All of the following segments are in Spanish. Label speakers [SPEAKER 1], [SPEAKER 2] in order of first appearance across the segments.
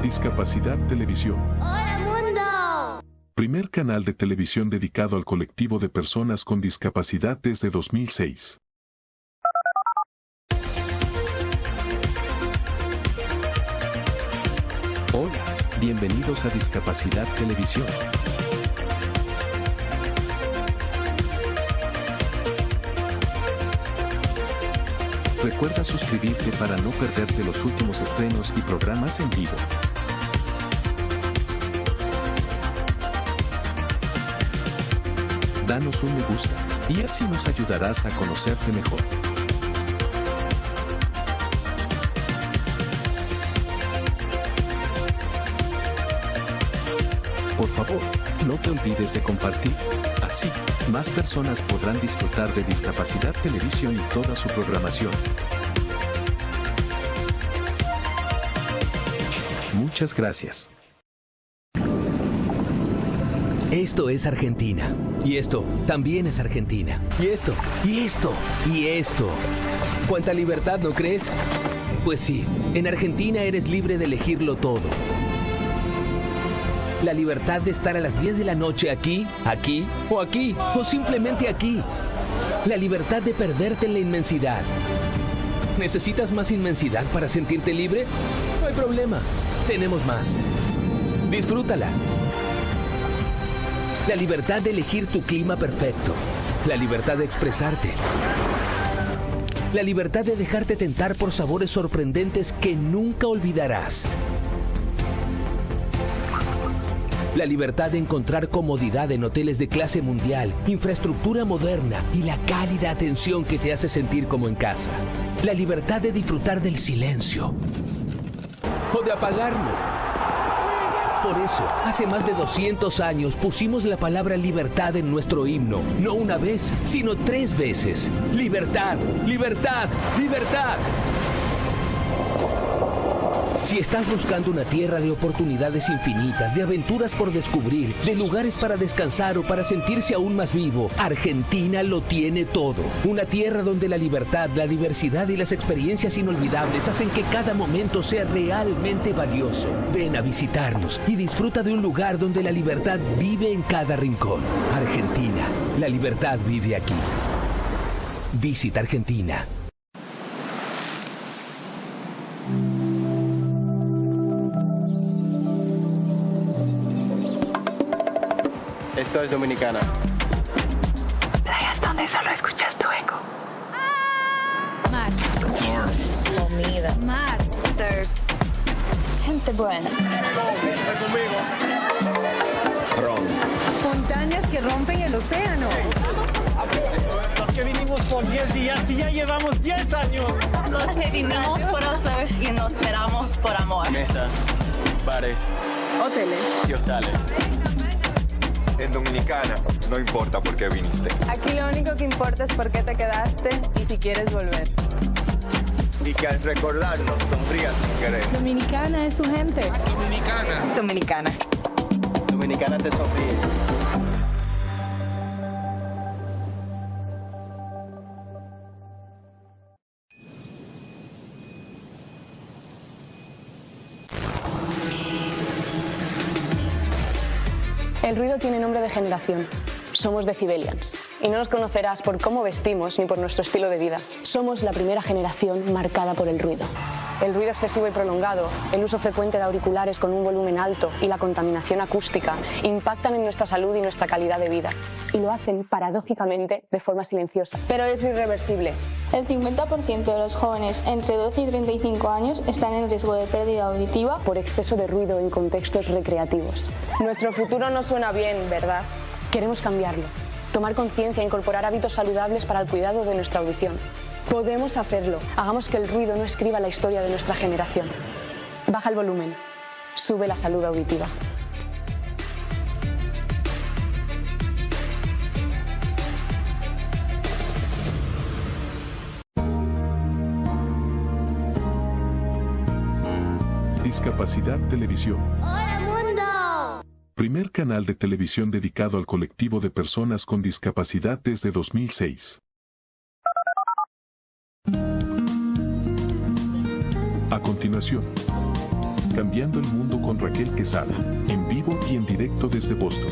[SPEAKER 1] Discapacidad Televisión.
[SPEAKER 2] ¡Hola, mundo!
[SPEAKER 1] Primer canal de televisión dedicado al colectivo de personas con discapacidad desde 2006.
[SPEAKER 3] Hola, bienvenidos a Discapacidad Televisión. Recuerda suscribirte para no perderte los últimos estrenos y programas en vivo. Danos un me gusta, y así nos ayudarás a conocerte mejor. Por favor, no te olvides de compartir. Así, más personas podrán disfrutar de Discapacidad Televisión y toda su programación. Muchas gracias.
[SPEAKER 4] Esto es Argentina. Y esto también es Argentina. Y esto, y esto, y esto. ¿Cuánta libertad, no crees? Pues sí, en Argentina eres libre de elegirlo todo. La libertad de estar a las 10 de la noche aquí, o simplemente aquí. La libertad de perderte en la inmensidad. ¿Necesitas más inmensidad para sentirte libre? No hay problema, tenemos más. Disfrútala. La libertad de elegir tu clima perfecto. La libertad de expresarte. La libertad de dejarte tentar por sabores sorprendentes que nunca olvidarás. La libertad de encontrar comodidad en hoteles de clase mundial, infraestructura moderna y la cálida atención que te hace sentir como en casa. La libertad de disfrutar del silencio o de apagarlo. Por eso, hace más de 200 años pusimos la palabra libertad en nuestro himno. No una vez, sino 3 veces. Libertad, libertad, libertad. Si estás buscando una tierra de oportunidades infinitas, de aventuras por descubrir, de lugares para descansar o para sentirse aún más vivo, Argentina lo tiene todo. Una tierra donde la libertad, la diversidad y las experiencias inolvidables hacen que cada momento sea realmente valioso. Ven a visitarnos y disfruta de un lugar donde la libertad vive en cada rincón. Argentina, la libertad vive aquí. Visita Argentina.
[SPEAKER 5] Esto es Dominicana.
[SPEAKER 6] Playas donde solo escuchas tu eco.
[SPEAKER 7] Mar.
[SPEAKER 5] Surf.
[SPEAKER 7] Comida. Mar.
[SPEAKER 6] Surf. Gente buena.
[SPEAKER 5] Está conmigo. Ron.
[SPEAKER 7] Montañas que rompen el océano.
[SPEAKER 5] Los que vinimos por 10 días y ya llevamos 10 años.
[SPEAKER 6] Los que vinimos por hacer y nos quedamos por amor.
[SPEAKER 5] Mesas, bares
[SPEAKER 7] Hoteles.
[SPEAKER 5] y hostales.
[SPEAKER 8] En Dominicana, no importa por qué viniste.
[SPEAKER 9] Aquí lo único que importa es por qué te quedaste y si quieres volver.
[SPEAKER 8] Y que al recordarnos sonrías sin querer.
[SPEAKER 7] Dominicana es su gente.
[SPEAKER 8] Dominicana.
[SPEAKER 6] Dominicana.
[SPEAKER 5] Dominicana te sonríe.
[SPEAKER 10] El ruido tiene nombre de generación. Somos Decibelians. Y no nos conocerás por cómo vestimos ni por nuestro estilo de vida. Somos la primera generación marcada por el ruido. El ruido excesivo y prolongado, el uso frecuente de auriculares con un volumen alto y la contaminación acústica impactan en nuestra salud y nuestra calidad de vida. Y lo hacen, paradójicamente, de forma silenciosa. Pero es irreversible.
[SPEAKER 11] El 50% de los jóvenes entre 12 y 35 años están en riesgo de pérdida auditiva
[SPEAKER 10] por exceso de ruido en contextos recreativos.
[SPEAKER 9] Nuestro futuro no suena bien, ¿verdad?
[SPEAKER 10] Queremos cambiarlo. Tomar conciencia e incorporar hábitos saludables para el cuidado de nuestra audición. Podemos hacerlo. Hagamos que el ruido no escriba la historia de nuestra generación. Baja el volumen. Sube la salud auditiva.
[SPEAKER 1] Discapacidad Televisión.
[SPEAKER 2] ¡Hola, mundo!
[SPEAKER 1] Primer canal de televisión dedicado al colectivo de personas con discapacidad desde 2006. A continuación, Cambiando el mundo con Raquel Quesada, en vivo y en directo desde Boston.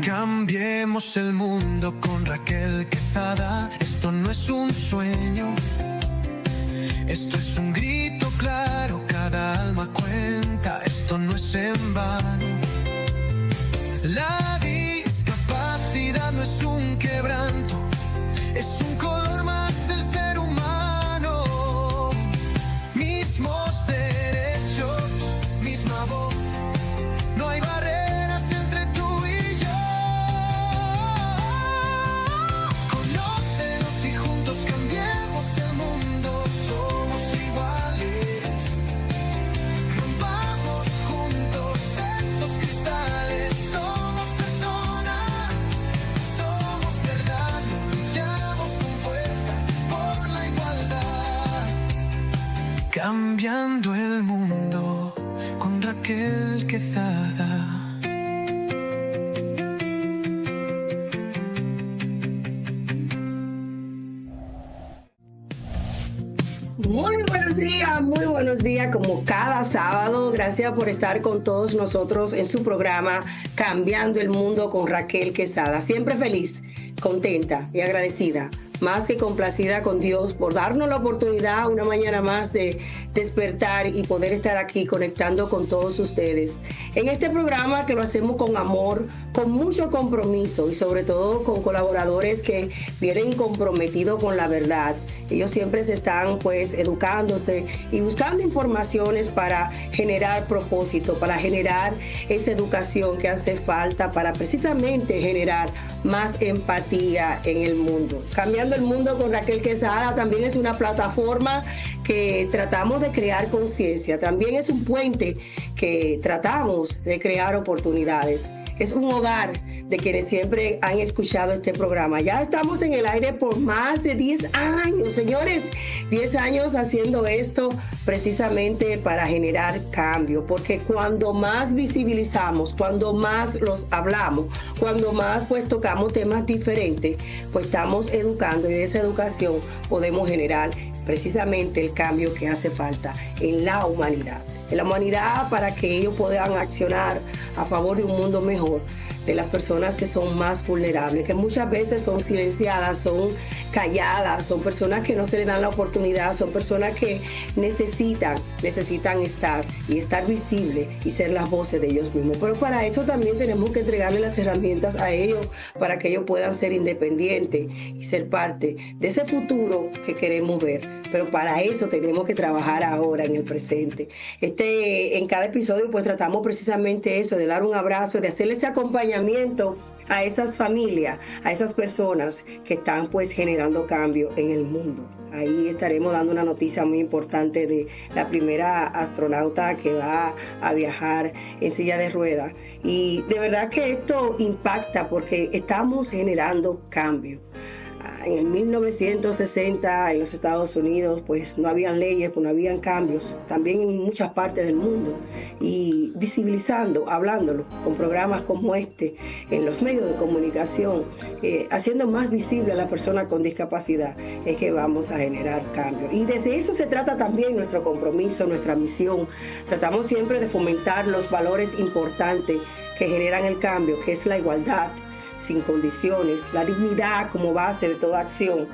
[SPEAKER 12] Cambiemos el mundo con Raquel Quesada. Esto no es un sueño, esto es un grito claro, cada alma cuenta, esto no es en vano. La discapacidad no es un quebranto, es un color más del ser humano. Mismos derechos, misma voz, no hay barreras entre tú y yo. Conócenos y juntos cambiemos el mundo, somos iguales. Rompamos juntos esos cristales, somos personas, somos verdad, luchamos con fuerza por la igualdad. Cambiando el mundo con Raquel Quesada.
[SPEAKER 13] Muy buenos días, como cada sábado. Gracias por estar con todos nosotros en su programa Cambiando el Mundo con Raquel Quesada. Siempre feliz, contenta y agradecida, más que complacida con Dios por darnos la oportunidad una mañana más de despertar y poder estar aquí conectando con todos ustedes en este programa que lo hacemos con amor, con mucho compromiso y sobre todo con colaboradores que vienen comprometidos con la verdad. Ellos siempre se están pues educándose y buscando informaciones para generar propósito, para generar esa educación que hace falta para precisamente generar más empatía en el mundo. Cambiando el Mundo con Raquel Quesada también es una plataforma que tratamos de crear conciencia, también es un puente que tratamos de crear oportunidades. Es un hogar de quienes siempre han escuchado este programa. Ya estamos en el aire por más de 10 años, señores. 10 años haciendo esto precisamente para generar cambio. Porque cuando más visibilizamos, cuando más los hablamos, cuando más pues tocamos temas diferentes, pues estamos educando y de esa educación podemos generar precisamente el cambio que hace falta en la humanidad. En la humanidad para que ellos puedan accionar a favor de un mundo mejor, de las personas que son más vulnerables, que muchas veces son silenciadas, son calladas, son personas que no se les dan la oportunidad, son personas que necesitan estar y estar visibles y ser las voces de ellos mismos. Pero para eso también tenemos que entregarles las herramientas a ellos para que ellos puedan ser independientes y ser parte de ese futuro que queremos ver. Pero para eso tenemos que trabajar ahora en el presente. En cada episodio pues tratamos precisamente eso, de dar un abrazo, de hacerle ese acompañamiento a esas familias, a esas personas que están pues generando cambio en el mundo. Ahí estaremos dando una noticia muy importante de la primera astronauta que va a viajar en silla de ruedas. Y de verdad que esto impacta porque estamos generando cambio. En el 1960 en los Estados Unidos pues no habían leyes, pues no habían cambios, también en muchas partes del mundo, y visibilizando, hablándolo con programas como este en los medios de comunicación, haciendo más visible a la persona con discapacidad, es que vamos a generar cambio. Y desde eso se trata también nuestro compromiso, nuestra misión. Tratamos siempre de fomentar los valores importantes que generan el cambio, que es la igualdad sin condiciones, la dignidad como base de toda acción,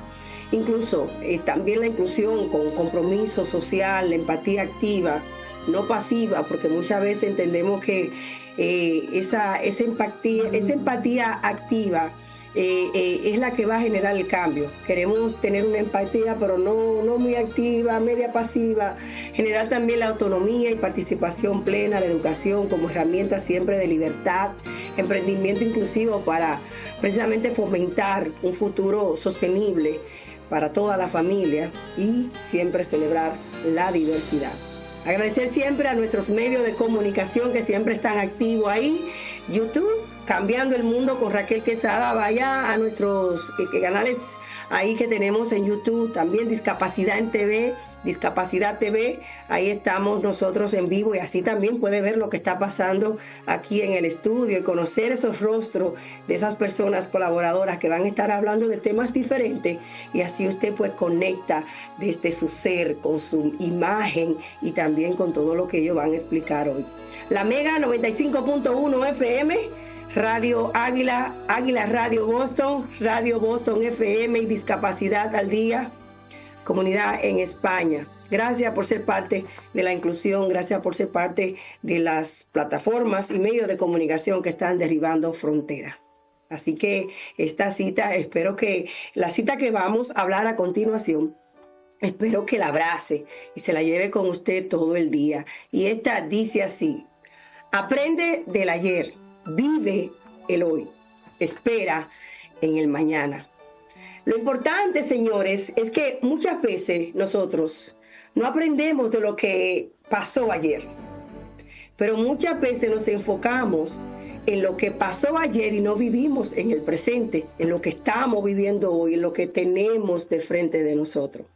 [SPEAKER 13] incluso también la inclusión con compromiso social, la empatía activa, no pasiva, porque muchas veces entendemos que esa empatía activa es la que va a generar el cambio. Queremos tener una empatía, pero no muy activa, media pasiva. Generar también la autonomía y participación plena, la educación como herramienta siempre de libertad, emprendimiento inclusivo para precisamente fomentar un futuro sostenible para toda la familia y siempre celebrar la diversidad. Agradecer siempre a nuestros medios de comunicación que siempre están activos ahí. YouTube, Cambiando el Mundo con Raquel Quesada. Vaya a nuestros canales ahí que tenemos en YouTube. También Discapacidad en TV, Discapacidad TV, ahí estamos nosotros en vivo y así también puede ver lo que está pasando aquí en el estudio y conocer esos rostros de esas personas colaboradoras que van a estar hablando de temas diferentes y así usted pues conecta desde su ser, con su imagen y también con todo lo que ellos van a explicar hoy. La Mega 95.1 FM, Radio Águila, Águila Radio Boston FM y Discapacidad al Día, Comunidad en España. Gracias por ser parte de la inclusión, gracias por ser parte de las plataformas y medios de comunicación que están derribando fronteras. Así que esta cita, espero que la cita que vamos a hablar a continuación, espero que la abrace y se la lleve con usted todo el día. Y esta dice así: aprende del ayer, vive el hoy, espera en el mañana. Lo importante, señores, es que muchas veces nosotros no aprendemos de lo que pasó ayer, pero muchas veces nos enfocamos en lo que pasó ayer y no vivimos en el presente, en lo que estamos viviendo hoy, en lo que tenemos de frente de nosotros.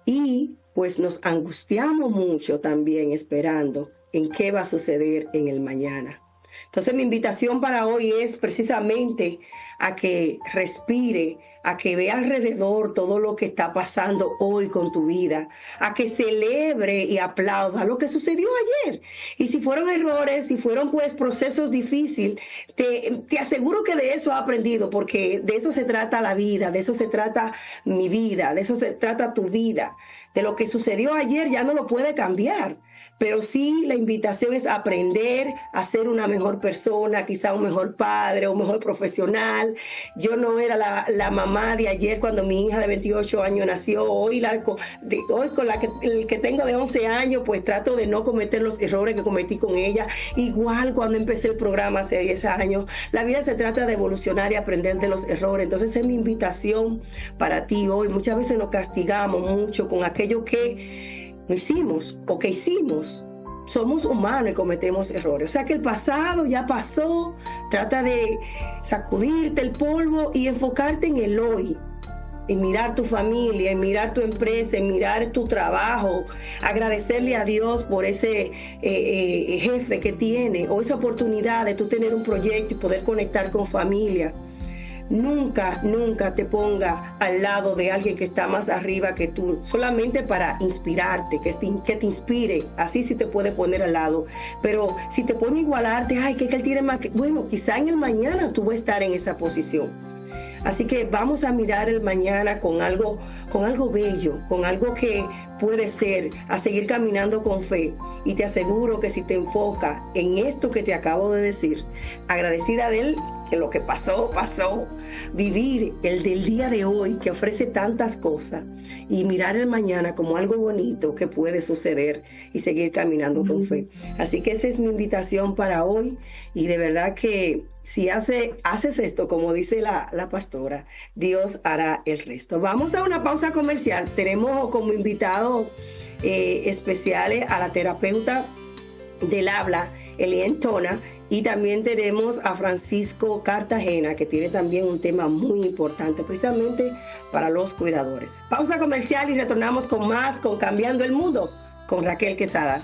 [SPEAKER 13] Y pues nos angustiamos mucho también esperando en qué va a suceder en el mañana. Entonces mi invitación para hoy es precisamente a que respire, a que vea alrededor todo lo que está pasando hoy con tu vida, a que celebre y aplauda lo que sucedió ayer. Y si fueron errores, si fueron pues procesos difíciles, te aseguro que de eso has aprendido, porque de eso se trata la vida, de eso se trata mi vida, de eso se trata tu vida. De lo que sucedió ayer ya no lo puede cambiar. Pero sí, la invitación es aprender a ser una mejor persona, quizá un mejor padre, un mejor profesional. Yo no era la mamá de ayer cuando mi hija de 28 años nació. Hoy con el que tengo de 11 años, pues trato de no cometer los errores que cometí con ella. Igual cuando empecé el programa hace 10 años. La vida se trata de evolucionar y aprender de los errores. Entonces es mi invitación para ti hoy. Muchas veces nos castigamos mucho con aquello que no hicimos o que hicimos. Somos humanos y cometemos errores. O sea que el pasado ya pasó. Trata de sacudirte el polvo y enfocarte en el hoy. En mirar tu familia, en mirar tu empresa, en mirar tu trabajo. Agradecerle a Dios por ese jefe que tiene o esa oportunidad de tú tener un proyecto y poder conectar con familia. Nunca te ponga al lado de alguien que está más arriba que tú, solamente para inspirarte, que te inspire. Así sí te puede poner al lado. Pero si te pone a igualarte, ay, que él tiene más. Bueno, quizá en el mañana tú vas a estar en esa posición. Así que vamos a mirar el mañana con algo bello, con algo que puede ser, a seguir caminando con fe. Y te aseguro que si te enfocas en esto que te acabo de decir, agradecida de él, que lo que pasó, vivir el del día de hoy que ofrece tantas cosas y mirar el mañana como algo bonito que puede suceder y seguir caminando con fe. Así que esa es mi invitación para hoy y de verdad que si haces esto, como dice la pastora, Dios hará el resto. Vamos a una pausa comercial. Tenemos como invitados especiales a la terapeuta del habla, Eliane Tona, y también tenemos a Francisco Cartagena, que tiene también un tema muy importante, precisamente para los cuidadores. Pausa comercial y retornamos con más, con Cambiando el Mundo, con Raquel Quesada.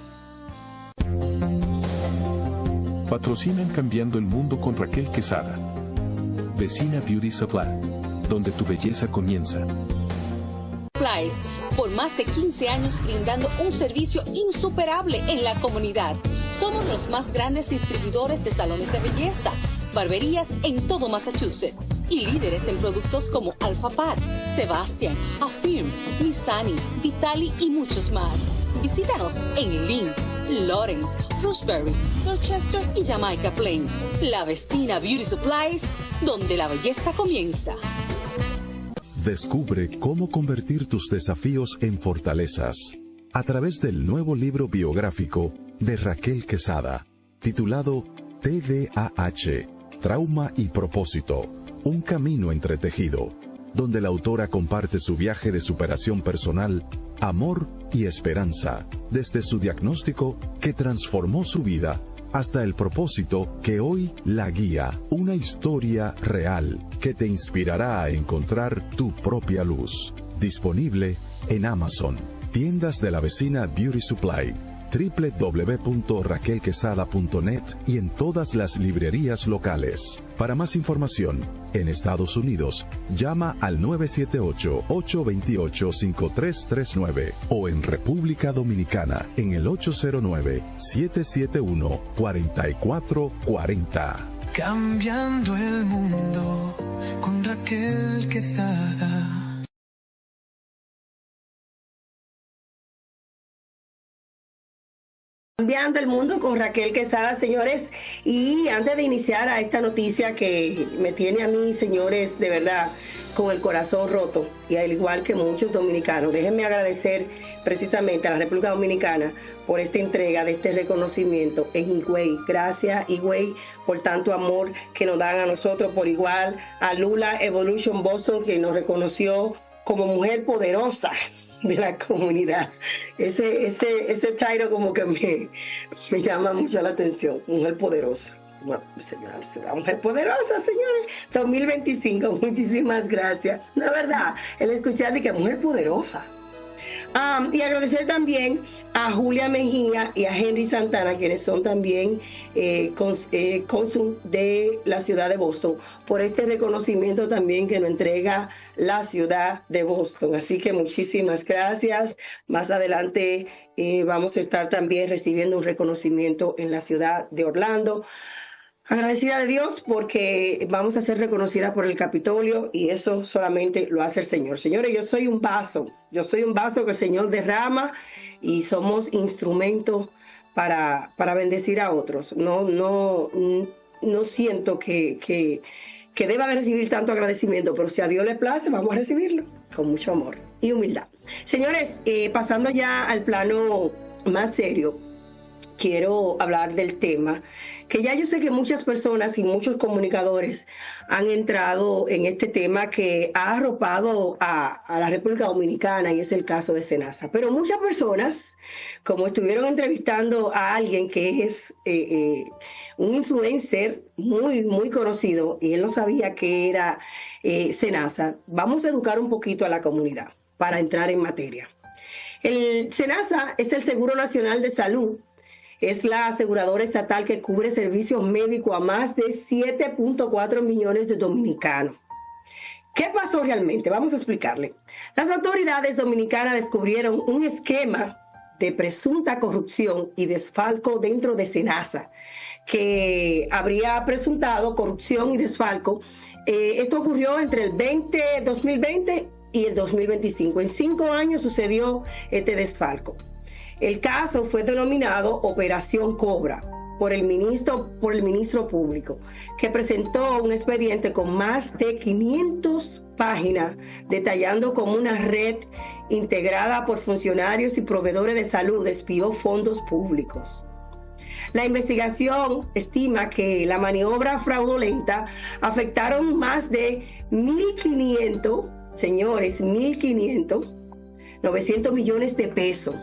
[SPEAKER 1] Patrocinan Cambiando el Mundo con Raquel Quesada. Vecina Beauty Supply, donde tu belleza comienza.
[SPEAKER 14] Supplies, por más de 15 años brindando un servicio insuperable en la comunidad. Somos los más grandes distribuidores de salones de belleza, barberías en todo Massachusetts y líderes en productos como Alphapad, Sebastian, Affirm, Missani, Vitali y muchos más. Visítanos en Lynn, Lawrence, Roxbury, Dorchester y Jamaica Plain. La Vecina Beauty Supplies, donde la belleza comienza.
[SPEAKER 15] Descubre cómo convertir tus desafíos en fortalezas a través del nuevo libro biográfico de Raquel Quesada, titulado TDAH, Trauma y Propósito, un camino entretejido, donde la autora comparte su viaje de superación personal, amor y esperanza, desde su diagnóstico que transformó su vida hasta el propósito que hoy la guía, una historia real que te inspirará a encontrar tu propia luz. Disponible en Amazon. Tiendas de la vecina Beauty Supply, www.raquelquesada.net y en todas las librerías locales. Para más información, en Estados Unidos, llama al 978-828-5339 o en República Dominicana en el 809-771-4440.
[SPEAKER 12] Cambiando el mundo con Raquel Quezada.
[SPEAKER 13] Cambiando el mundo con Raquel Quezada, señores. Y antes de iniciar a esta noticia que me tiene a mí, señores, de verdad, con el corazón roto, y al igual que muchos dominicanos, déjenme agradecer precisamente a la República Dominicana por esta entrega de este reconocimiento en Higüey. Gracias, Higüey, por tanto amor que nos dan a nosotros por igual. A Lula Evolution Boston, que nos reconoció como mujer poderosa de la comunidad. Ese title como que me llama mucho la atención, mujer poderosa. Bueno, señora, la mujer poderosa, señores, 2025, muchísimas gracias. La verdad, el escuchar de que mujer poderosa. Y agradecer también a Julia Mejía y a Henry Santana, quienes son también cónsul de la ciudad de Boston, por este reconocimiento también que nos entrega la ciudad de Boston. Así que muchísimas gracias. Más adelante vamos a estar también recibiendo un reconocimiento en la ciudad de Orlando. Agradecida de Dios porque vamos a ser reconocidas por el Capitolio y eso solamente lo hace el Señor. Señores, yo soy un vaso que el Señor derrama y somos instrumentos para bendecir a otros. No siento que deba de recibir tanto agradecimiento, pero si a Dios le place, vamos a recibirlo con mucho amor y humildad. Señores, pasando ya al plano más serio, quiero hablar del tema que ya yo sé que muchas personas y muchos comunicadores han entrado en este tema que ha arropado a la República Dominicana, y es el caso de Senasa. Pero muchas personas, como estuvieron entrevistando a alguien que es un influencer muy conocido, y él no sabía que era Senasa, vamos a educar un poquito a la comunidad para entrar en materia. El Senasa es el Seguro Nacional de Salud. Es la aseguradora estatal que cubre servicios médicos a más de 7.4 millones de dominicanos. ¿Qué pasó realmente? Vamos a explicarle. Las autoridades dominicanas descubrieron un esquema de presunta corrupción y desfalco dentro de Senasa, que habría presuntado corrupción y desfalco. Esto ocurrió entre el 2020 y el 2025. En 5 años sucedió este desfalco. El caso fue denominado Operación Cobra por el ministro público, que presentó un expediente con más de 500 páginas detallando cómo una red integrada por funcionarios y proveedores de salud despidió fondos públicos. La investigación estima que la maniobra fraudulenta afectaron más de 1.500, señores, 900 millones de pesos.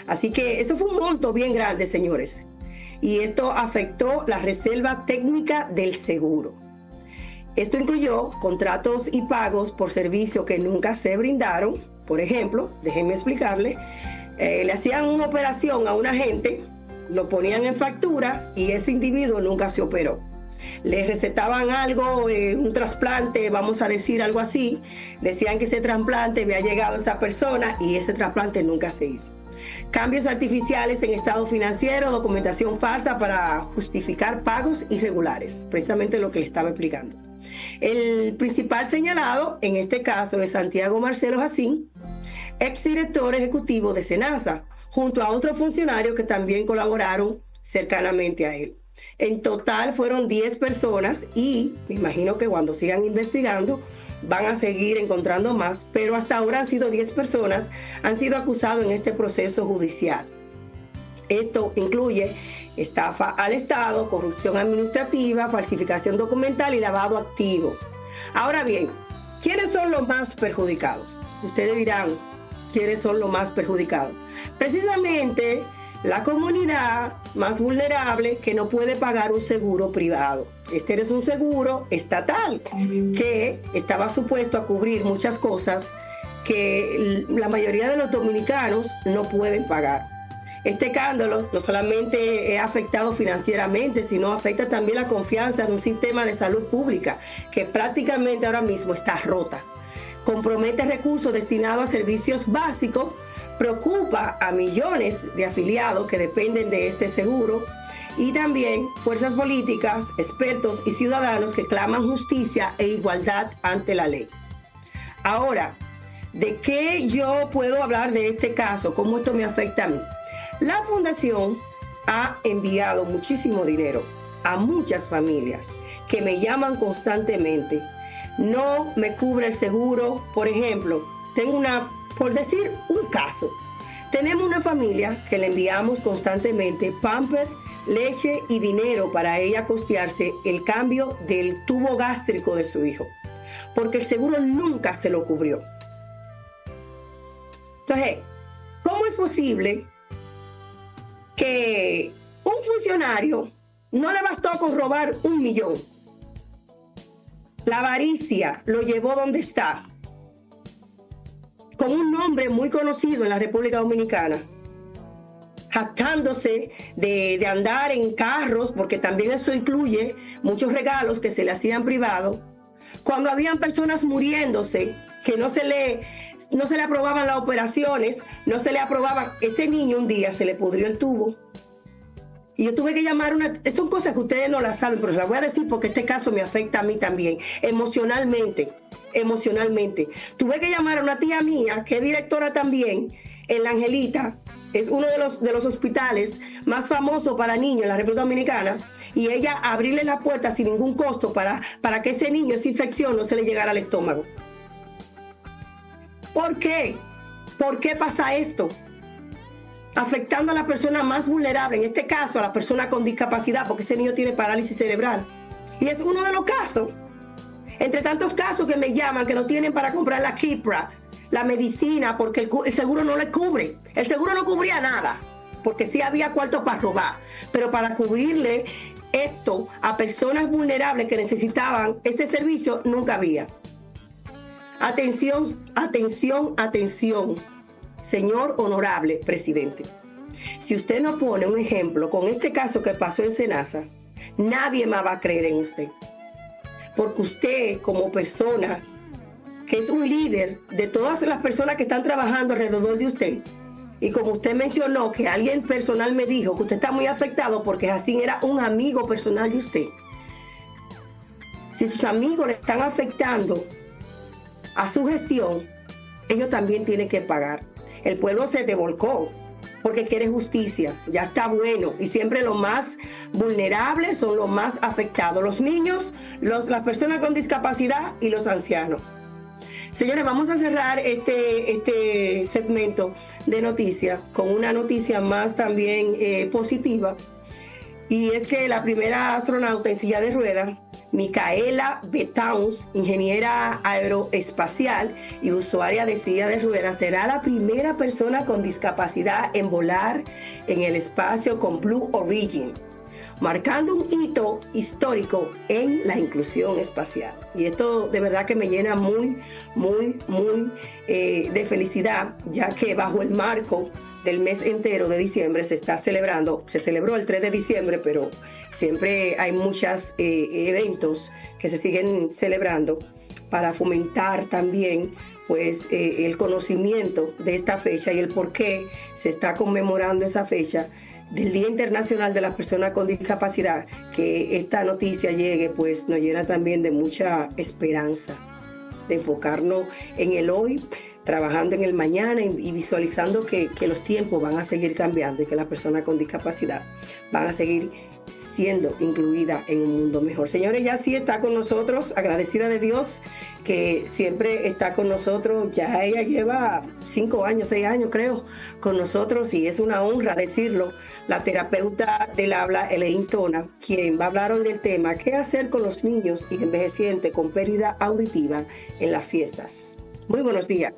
[SPEAKER 13] Así que eso fue un monto bien grande, señores. Y esto afectó la reserva técnica del seguro. Esto incluyó contratos y pagos por servicios que nunca se brindaron. Por ejemplo, déjenme explicarle, le hacían una operación a una gente, lo ponían en factura y ese individuo nunca se operó. Le recetaban algo, un trasplante, vamos a decir algo así. Decían que ese trasplante había llegado a esa persona y ese trasplante nunca se hizo. Cambios artificiales en estado financiero, documentación falsa para justificar pagos irregulares. Precisamente lo que le estaba explicando. El principal señalado en este caso es Santiago Marcelo Jacín, exdirector ejecutivo de Senasa, junto a otros funcionarios que también colaboraron cercanamente a él. En total fueron 10 personas y me imagino que cuando sigan investigando van a seguir encontrando más, pero hasta ahora han sido 10 personas, han sido acusados en este proceso judicial. Esto incluye estafa al Estado, corrupción administrativa, falsificación documental y lavado activo. Ahora bien, ¿quiénes son los más perjudicados? Ustedes dirán, ¿quiénes son los más perjudicados? Precisamente la comunidad más vulnerable que no puede pagar un seguro privado. Este es un seguro estatal que estaba supuesto a cubrir muchas cosas que la mayoría de los dominicanos no pueden pagar. Este escándalo no solamente ha afectado financieramente, sino afecta también la confianza de un sistema de salud pública que prácticamente ahora mismo está rota. Compromete recursos destinados a servicios básicos, preocupa a millones de afiliados que dependen de este seguro y también fuerzas políticas, expertos y ciudadanos que claman justicia e igualdad ante la ley. Ahora, ¿de qué yo puedo hablar de este caso? ¿Cómo esto me afecta a mí? La fundación ha enviado muchísimo dinero a muchas familias que me llaman constantemente. No me cubre el seguro. Por ejemplo, por decir un caso, tenemos una familia que le enviamos constantemente pamper, leche y dinero para ella costearse el cambio del tubo gástrico de su hijo, porque el seguro nunca se lo cubrió. Entonces, ¿cómo es posible que un funcionario no le bastó con robar 1 millón? La avaricia lo llevó donde está, con un nombre muy conocido en la República Dominicana, jactándose de andar en carros, porque también eso incluye muchos regalos que se le hacían privados, cuando habían personas muriéndose, que no se le aprobaban las operaciones, no se le aprobaban. Ese niño un día se le pudrió el tubo. Y yo tuve que llamar son cosas que ustedes no las saben, pero se las voy a decir porque este caso me afecta a mí también, emocionalmente. Tuve que llamar a una tía mía, que es directora también, en La Angelita, es uno de los hospitales más famosos para niños en la República Dominicana, y ella abrirle la puerta sin ningún costo para que ese niño, esa infección, no se le llegara al estómago. ¿Por qué? ¿Por qué pasa esto? Afectando a la persona más vulnerable, en este caso a la persona con discapacidad, porque ese niño tiene parálisis cerebral. Y es uno de los casos, entre tantos casos que me llaman, que no tienen para comprar la Kipra, la medicina, porque el seguro no le cubre. El seguro no cubría nada, porque sí había cuartos para robar, pero para cubrirle esto a personas vulnerables que necesitaban este servicio, nunca había. Atención, atención, atención, señor honorable presidente. Si usted no pone un ejemplo con este caso que pasó en Senasa, nadie más va a creer en usted. Porque usted, como persona que es un líder de todas las personas que están trabajando alrededor de usted, y como usted mencionó que alguien personal me dijo que usted está muy afectado porque Jacín era un amigo personal de usted. Si sus amigos le están afectando a su gestión, ellos también tienen que pagar. El pueblo se devolcó porque quiere justicia, ya está bueno, y siempre los más vulnerables son los más afectados, los niños, las personas con discapacidad y los ancianos. Señores, vamos a cerrar este segmento de noticias con una noticia más también positiva, y es que la primera astronauta en silla de ruedas, Micaela Betancourt, ingeniera aeroespacial y usuaria de silla de ruedas, será la primera persona con discapacidad en volar en el espacio con Blue Origin, marcando un hito histórico en la inclusión espacial. Y esto de verdad que me llena muy de felicidad, ya que bajo el marco del mes entero de diciembre se celebró el 3 de diciembre, pero siempre hay muchos eventos que se siguen celebrando para fomentar también pues el conocimiento de esta fecha y el por qué se está conmemorando esa fecha del Día Internacional de las Personas con Discapacidad. Que esta noticia llegue pues nos llena también de mucha esperanza, de enfocarnos en el hoy, trabajando en el mañana y visualizando que los tiempos van a seguir cambiando y que las personas con discapacidad van a seguir siendo incluidas en un mundo mejor. Señores, Yacy está con nosotros, agradecida de Dios que siempre está con nosotros. Ya ella lleva 5 años, 6 años creo, con nosotros, y es una honra decirlo. La terapeuta del habla, Elaine Tona, quien va a hablar hoy del tema ¿qué hacer con los niños y envejecientes con pérdida auditiva en las fiestas? Muy buenos días.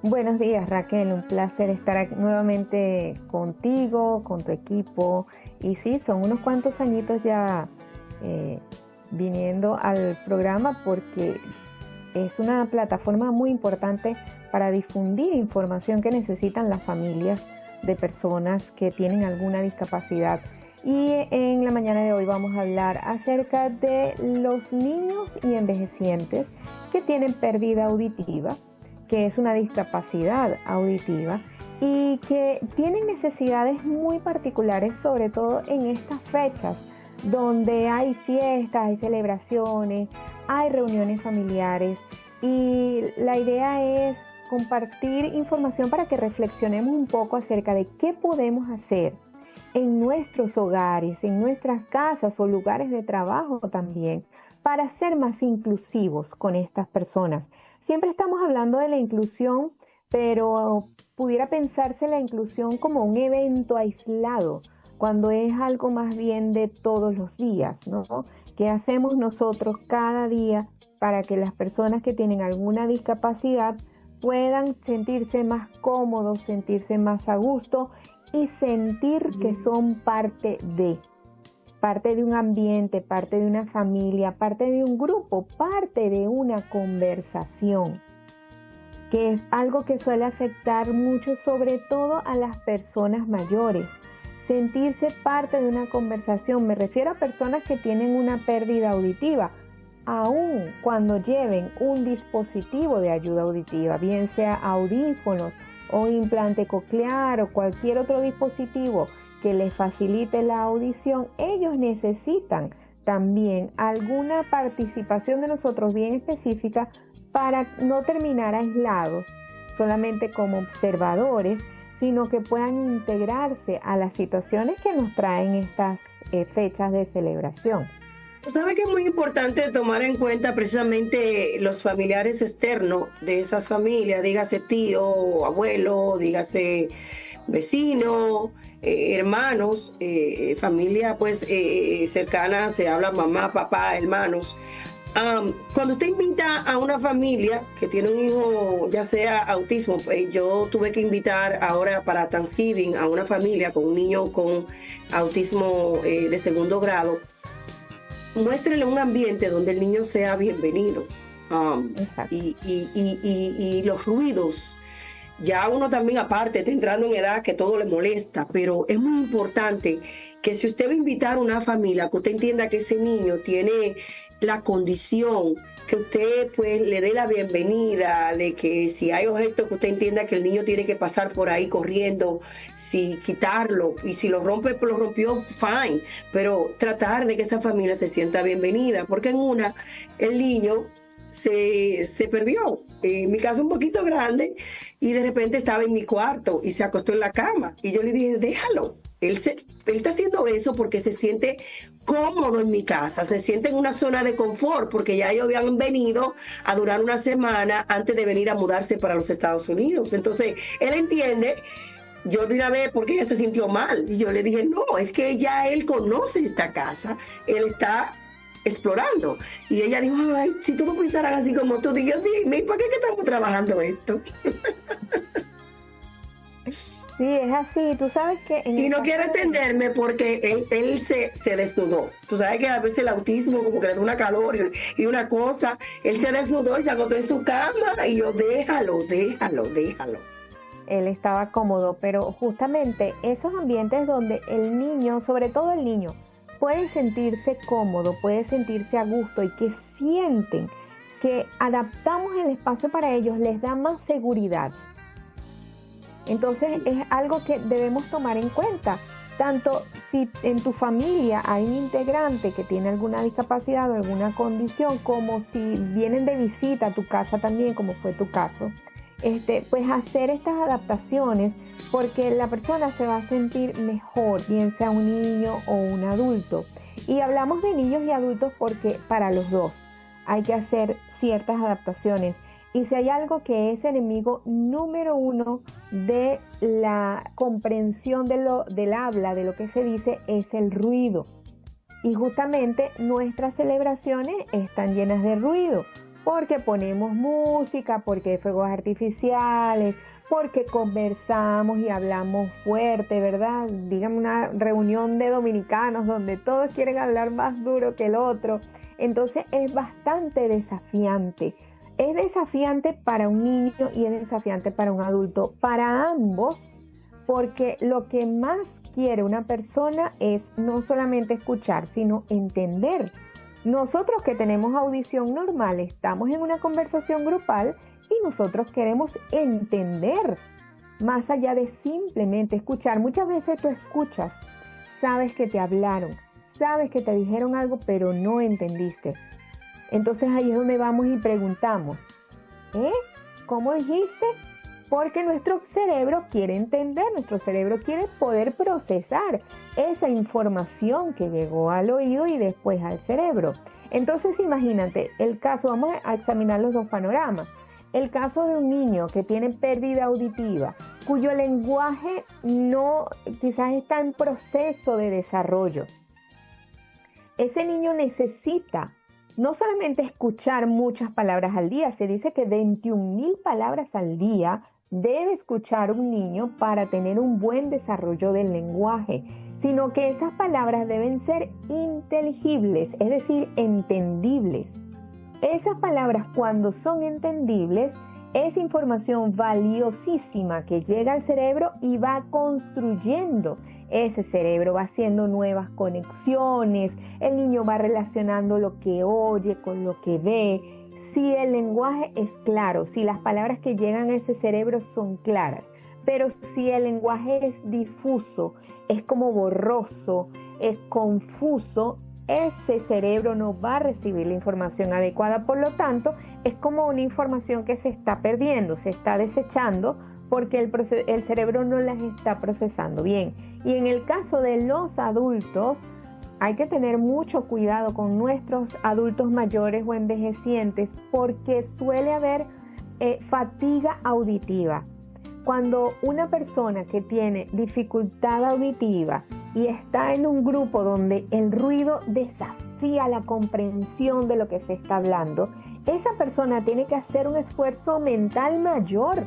[SPEAKER 16] Buenos días, Raquel, un placer estar nuevamente contigo, con tu equipo. Y sí, son unos cuantos añitos ya viniendo al programa, porque es una plataforma muy importante para difundir información que necesitan las familias de personas que tienen alguna discapacidad. Y en la mañana de hoy vamos a hablar acerca de los niños y envejecientes que tienen pérdida auditiva, que es una discapacidad auditiva y que tienen necesidades muy particulares, sobre todo en estas fechas donde hay fiestas, hay celebraciones, hay reuniones familiares, y la idea es compartir información para que reflexionemos un poco acerca de qué podemos hacer en nuestros hogares, en nuestras casas o lugares de trabajo también, para ser más inclusivos con estas personas. Siempre estamos hablando de la inclusión, pero pudiera pensarse la inclusión como un evento aislado, cuando es algo más bien de todos los días, ¿no? ¿Qué hacemos nosotros cada día para que las personas que tienen alguna discapacidad puedan sentirse más cómodos, sentirse más a gusto y sentir que son parte de un ambiente, parte de una familia, parte de un grupo, parte de una conversación, que es algo que suele afectar mucho, sobre todo a las personas mayores? Sentirse parte de una conversación, me refiero a personas que tienen una pérdida auditiva, aun cuando lleven un dispositivo de ayuda auditiva, bien sea audífonos o implante coclear o cualquier otro dispositivo que les facilite la audición, ellos necesitan también alguna participación de nosotros bien específica para no terminar aislados solamente como observadores, sino que puedan integrarse a las situaciones que nos traen estas fechas de celebración.
[SPEAKER 13] ¿Sabe que es muy importante tomar en cuenta precisamente los familiares externos de esas familias? Dígase tío, abuelo, dígase vecino, hermanos, familia pues cercana, se habla mamá, papá, hermanos. Cuando usted invita a una familia que tiene un hijo, ya sea autismo, yo tuve que invitar ahora para Thanksgiving a una familia con un niño con autismo de segundo grado. Muéstrenle un ambiente donde el niño sea bienvenido. Y los ruidos, ya uno también aparte está entrando en edad que todo le molesta, pero es muy importante que si usted va a invitar a una familia, que usted entienda que ese niño tiene la condición, que usted pues le dé la bienvenida, de que si hay objetos que usted entienda que el niño tiene que pasar por ahí corriendo, si quitarlo, y si lo rompe, pues lo rompió, fine, pero tratar de que esa familia se sienta bienvenida, porque en una, el niño se perdió. En mi caso un poquito grande, y de repente estaba en mi cuarto y se acostó en la cama, y yo le dije, déjalo. Él está haciendo eso porque se siente cómodo en mi casa, se siente en una zona de confort, porque ya ellos habían venido a durar una semana antes de venir a mudarse para los Estados Unidos. Entonces, él entiende. Yo de una vez, porque ella se sintió mal, y yo le dije, no, es que ya él conoce esta casa, él está explorando. Y ella dijo, ay, si tú no pensaras así como tú, digo, dime, ¿para qué que estamos trabajando esto?
[SPEAKER 16] Sí, es así. Tú sabes que...
[SPEAKER 13] Y no quiero entenderme porque él se desnudó. Tú sabes que a veces el autismo como que le da una calor y una cosa. Él se desnudó y se acostó en su cama y yo, déjalo.
[SPEAKER 16] Él estaba cómodo, pero justamente esos ambientes donde el niño, sobre todo el niño, puede sentirse cómodo, puede sentirse a gusto y que sienten que adaptamos el espacio para ellos, les da más seguridad. Entonces es algo que debemos tomar en cuenta, tanto si en tu familia hay un integrante que tiene alguna discapacidad o alguna condición, como si vienen de visita a tu casa también, como fue tu caso, pues hacer estas adaptaciones, porque la persona se va a sentir mejor, bien sea un niño o un adulto. Y hablamos de niños y adultos porque para los dos hay que hacer ciertas adaptaciones. Y si hay algo que es enemigo número uno de la comprensión del habla, de lo que se dice, es el ruido. Y justamente nuestras celebraciones están llenas de ruido, porque ponemos música, porque hay fuegos artificiales, porque conversamos y hablamos fuerte, ¿verdad? Dígame una reunión de dominicanos donde todos quieren hablar más duro que el otro. Entonces es bastante desafiante Es desafiante para un niño y es desafiante para un adulto, para ambos, porque lo que más quiere una persona es no solamente escuchar, sino entender. Nosotros que tenemos audición normal, estamos en una conversación grupal y nosotros queremos entender, más allá de simplemente escuchar. Muchas veces tú escuchas, sabes que te hablaron, sabes que te dijeron algo, pero no entendiste. Entonces ahí es donde vamos y preguntamos, ¿cómo dijiste? Porque nuestro cerebro quiere entender, nuestro cerebro quiere poder procesar esa información que llegó al oído y después al cerebro. Entonces imagínate, el caso, vamos a examinar los dos panoramas. El caso de un niño que tiene pérdida auditiva, cuyo lenguaje quizás está en proceso de desarrollo. Ese niño necesita no solamente escuchar muchas palabras al día, se dice que 21,000 palabras al día debe escuchar un niño para tener un buen desarrollo del lenguaje, sino que esas palabras deben ser inteligibles, es decir, entendibles. Esas palabras, cuando son entendibles, es información valiosísima que llega al cerebro y va construyendo ese cerebro, va haciendo nuevas conexiones, el niño va relacionando lo que oye con lo que ve. Si el lenguaje es claro, si las palabras que llegan a ese cerebro son claras, pero si el lenguaje es difuso, es como borroso, es confuso, ese cerebro no va a recibir la información adecuada. Por lo tanto, es como una información que se está perdiendo, se está desechando porque el cerebro no las está procesando bien. Y en el caso de los adultos, hay que tener mucho cuidado con nuestros adultos mayores o envejecientes porque suele haber fatiga auditiva. Cuando una persona que tiene dificultad auditiva y está en un grupo donde el ruido desafía la comprensión de lo que se está hablando, esa persona tiene que hacer un esfuerzo mental mayor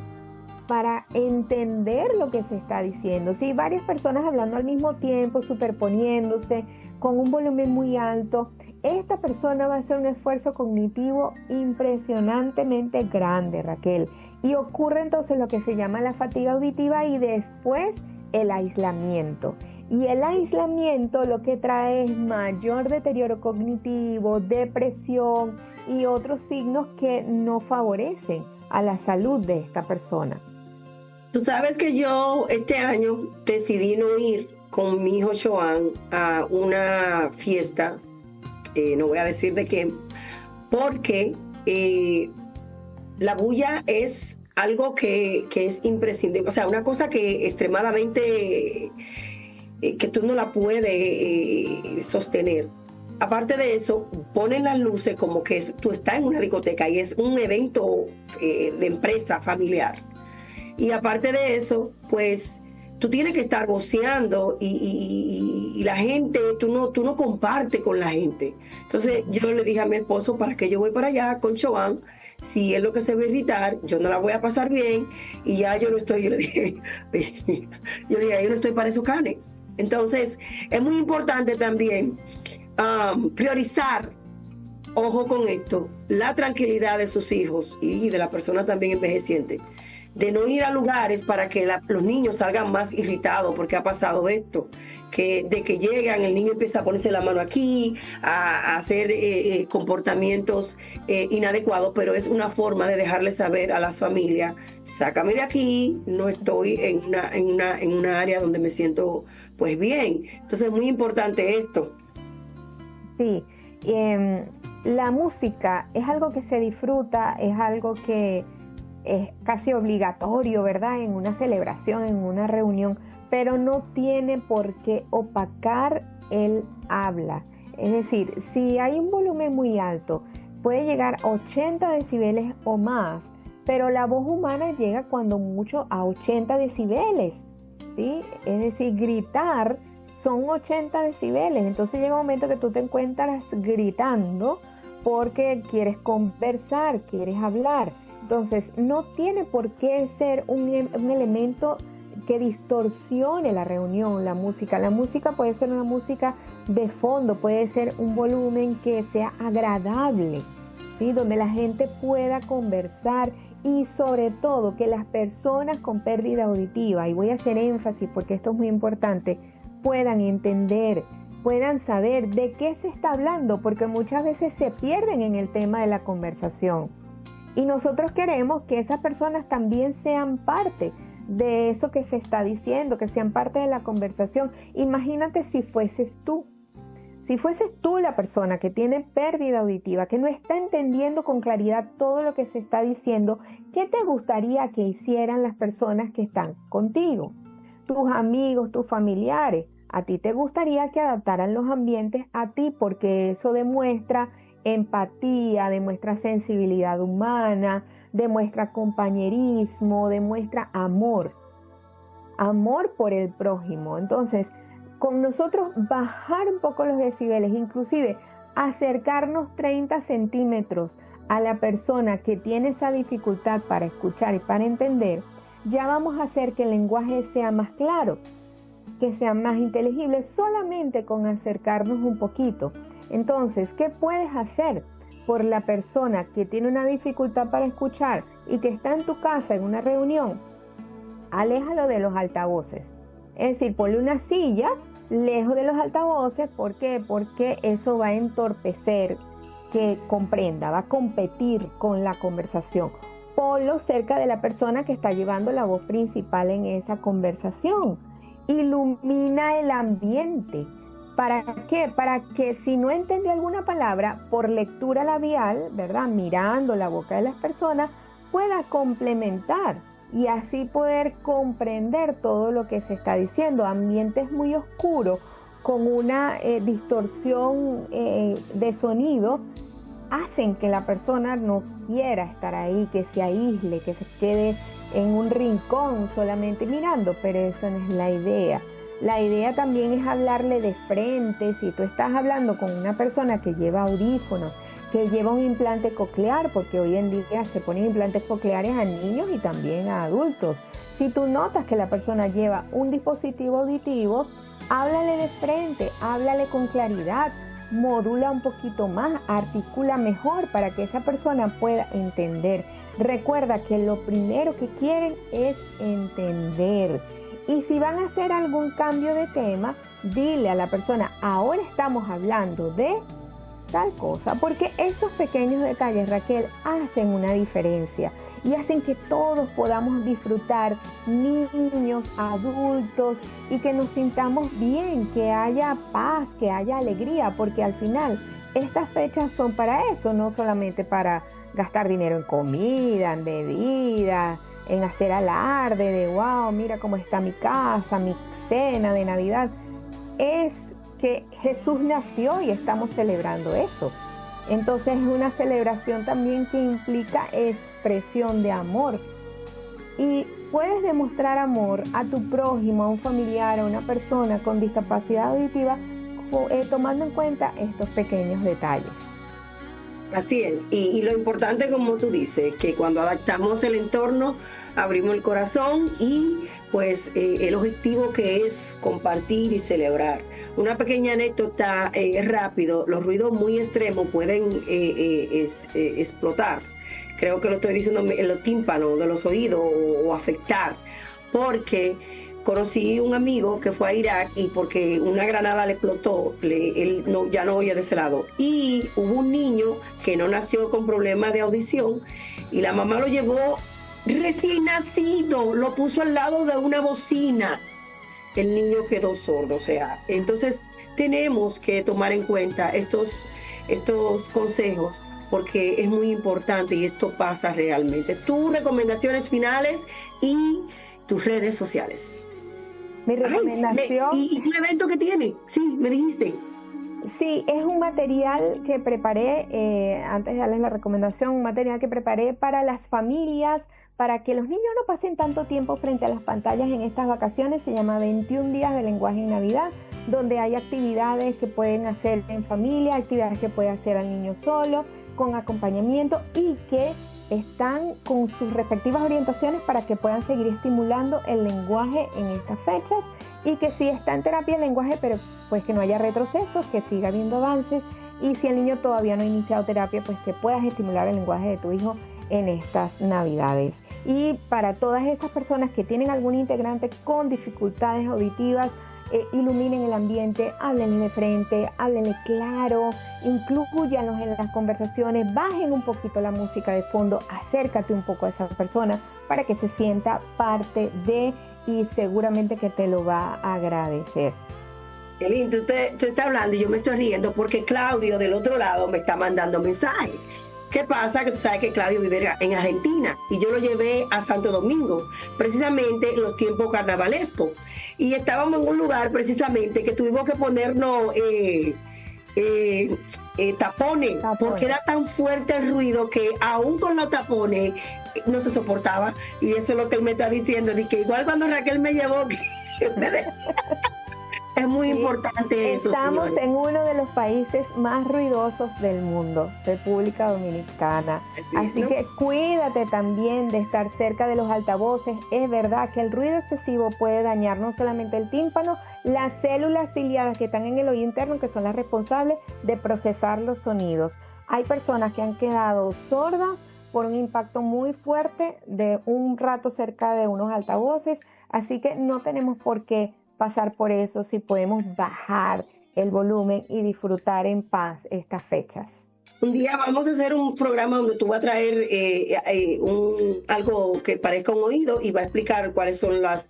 [SPEAKER 16] para entender lo que se está diciendo. Si varias personas hablando al mismo tiempo, superponiéndose, con un volumen muy alto, esta persona va a hacer un esfuerzo cognitivo impresionantemente grande, Raquel. Y ocurre entonces lo que se llama la fatiga auditiva y después el aislamiento. Y el aislamiento lo que trae es mayor deterioro cognitivo, depresión y otros signos que no favorecen a la salud de esta persona.
[SPEAKER 13] Tú sabes que yo este año decidí no ir con mi hijo Joan a una fiesta, no voy a decir de qué, porque la bulla es algo que es imprescindible, o sea, una cosa que extremadamente, que tú no la puedes sostener. Aparte de eso, ponen las luces como que tú estás en una discoteca y es un evento de empresa familiar. Y aparte de eso, pues tú tienes que estar voceando y la gente, tú no compartes con la gente. Entonces yo le dije a mi esposo, ¿para qué yo voy para allá con Joan? Si es lo que se va a irritar, yo no la voy a pasar bien y ya yo no estoy, yo le dije, yo no estoy para esos canes. Entonces es muy importante también priorizar, ojo con esto, la tranquilidad de sus hijos y de la persona también envejeciente. De no ir a lugares para que los niños salgan más irritados, porque ha pasado esto, que de que llegan, el niño empieza a ponerse la mano aquí, a hacer comportamientos inadecuados, pero es una forma de dejarle saber a las familias, sácame de aquí, no estoy en una área donde me siento pues bien. Entonces es muy importante esto.
[SPEAKER 16] Sí, la música es algo que se disfruta, es algo que es casi obligatorio, ¿verdad? En una celebración, en una reunión, pero no tiene por qué opacar el habla. Es decir, si hay un volumen muy alto, puede llegar a 80 decibeles o más, pero la voz humana llega cuando mucho a 80 decibeles, ¿sí? Es decir, gritar son 80 decibeles, entonces llega un momento que tú te encuentras gritando porque quieres conversar, quieres hablar. Entonces, no tiene por qué ser un elemento que distorsione la reunión, la música. La música puede ser una música de fondo, puede ser un volumen que sea agradable, ¿sí? Donde la gente pueda conversar y sobre todo que las personas con pérdida auditiva, y voy a hacer énfasis porque esto es muy importante, puedan entender, puedan saber de qué se está hablando, porque muchas veces se pierden en el tema de la conversación. Y nosotros queremos que esas personas también sean parte de eso que se está diciendo, que sean parte de la conversación. Imagínate si fueses tú la persona que tiene pérdida auditiva, que no está entendiendo con claridad todo lo que se está diciendo, ¿qué te gustaría que hicieran las personas que están contigo? Tus amigos, tus familiares. A ti te gustaría que adaptaran los ambientes a ti, porque eso demuestra empatía, demuestra sensibilidad humana, demuestra compañerismo, demuestra amor por el prójimo. Entonces, con nosotros bajar un poco los decibeles, inclusive acercarnos 30 centímetros a la persona que tiene esa dificultad para escuchar y para entender, ya vamos a hacer que el lenguaje sea más claro, que sea más inteligible, solamente con acercarnos un poquito. Entonces, ¿qué puedes hacer por la persona que tiene una dificultad para escuchar y que está en tu casa en una reunión? Aléjalo de los altavoces. Es decir, ponle una silla lejos de los altavoces. ¿Por qué? Porque eso va a entorpecer que comprenda, va a competir con la conversación. Ponlo cerca de la persona que está llevando la voz principal en esa conversación. Ilumina el ambiente. ¿Para qué? Para que si no entiende alguna palabra, por lectura labial, ¿verdad?, mirando la boca de las personas, pueda complementar y así poder comprender todo lo que se está diciendo. Ambientes muy oscuros, con una distorsión de sonido, hacen que la persona no quiera estar ahí, que se aísle, que se quede en un rincón solamente mirando, pero eso no es la idea. La idea también es hablarle de frente. Si tú estás hablando con una persona que lleva audífonos, que lleva un implante coclear, porque hoy en día se ponen implantes cocleares a niños y también a adultos. Si tú notas que la persona lleva un dispositivo auditivo, háblale de frente, háblale con claridad, modula un poquito más, articula mejor para que esa persona pueda entender. Recuerda que lo primero que quieren es entender. Y si van a hacer algún cambio de tema, dile a la persona, ahora estamos hablando de tal cosa, porque esos pequeños detalles, Raquel, hacen una diferencia y hacen que todos podamos disfrutar, niños, adultos, y que nos sintamos bien, que haya paz, que haya alegría, porque al final estas fechas son para eso, no solamente para gastar dinero en comida, en bebidas, en hacer alarde de wow, mira cómo está mi casa, mi cena de Navidad. Es que Jesús nació y estamos celebrando eso. Entonces es una celebración también que implica expresión de amor. Y puedes demostrar amor a tu prójimo, a un familiar, a una persona con discapacidad auditiva, tomando en cuenta estos pequeños detalles.
[SPEAKER 13] Así es, y lo importante, como tú dices, que cuando adaptamos el entorno, abrimos el corazón y pues el objetivo que es compartir y celebrar. Una pequeña anécdota rápido, los ruidos muy extremos pueden explotar. Creo que lo estoy diciendo en los tímpanos de los oídos o afectar, porque conocí un amigo que fue a Irak y porque una granada le explotó, él ya no oye de ese lado. Y hubo un niño que no nació con problemas de audición y la mamá lo llevó recién nacido, lo puso al lado de una bocina. El niño quedó sordo, o sea, entonces tenemos que tomar en cuenta estos consejos porque es muy importante y esto pasa realmente. Tus recomendaciones finales y tus redes sociales.
[SPEAKER 16] Mi recomendación...
[SPEAKER 13] ¿Y un evento que tiene? Sí, me dijiste.
[SPEAKER 16] Sí, es un material que preparé, antes de darles la recomendación, un material que preparé para las familias, para que los niños no pasen tanto tiempo frente a las pantallas en estas vacaciones. Se llama 21 días de lenguaje en Navidad, donde hay actividades que pueden hacer en familia, actividades que puede hacer al niño solo, con acompañamiento y que están con sus respectivas orientaciones para que puedan seguir estimulando el lenguaje en estas fechas y que sí está en terapia el lenguaje, pero pues que no haya retrocesos, que siga habiendo avances y si el niño todavía no ha iniciado terapia, pues que puedas estimular el lenguaje de tu hijo en estas Navidades. Y para todas esas personas que tienen algún integrante con dificultades auditivas, iluminen el ambiente, háblenle de frente, háblenle claro, inclúyanlos en las conversaciones, bajen un poquito la música de fondo, acércate un poco a esa persona para que se sienta parte de, y seguramente que te lo va a agradecer.
[SPEAKER 13] Elin, tú estás hablando y yo me estoy riendo porque Claudio del otro lado me está mandando mensajes. ¿Qué pasa? Que tú sabes que Claudio vive en Argentina y yo lo llevé a Santo Domingo, precisamente en los tiempos carnavalescos. Y estábamos en un lugar precisamente que tuvimos que ponernos tapones, porque era tan fuerte el ruido que aún con los tapones no se soportaba. Y eso es lo que él me está diciendo, de que igual cuando Raquel me llevó, es muy importante eso.
[SPEAKER 16] Estamos
[SPEAKER 13] señores.
[SPEAKER 16] en uno de los países más ruidosos del mundo, República Dominicana. Así
[SPEAKER 13] ¿no?
[SPEAKER 16] que cuídate también de estar cerca de los altavoces. Es verdad que el ruido excesivo puede dañar no solamente el tímpano, las células ciliadas que están en el oído interno, que son las responsables de procesar los sonidos. Hay personas que han quedado sordas por un impacto muy fuerte de un rato cerca de unos altavoces. Así que no tenemos por qué pasar por eso si podemos bajar el volumen y disfrutar en paz estas fechas.
[SPEAKER 13] Un día vamos a hacer un programa donde tú vas a traer algo que parezca un oído y va a explicar cuáles son las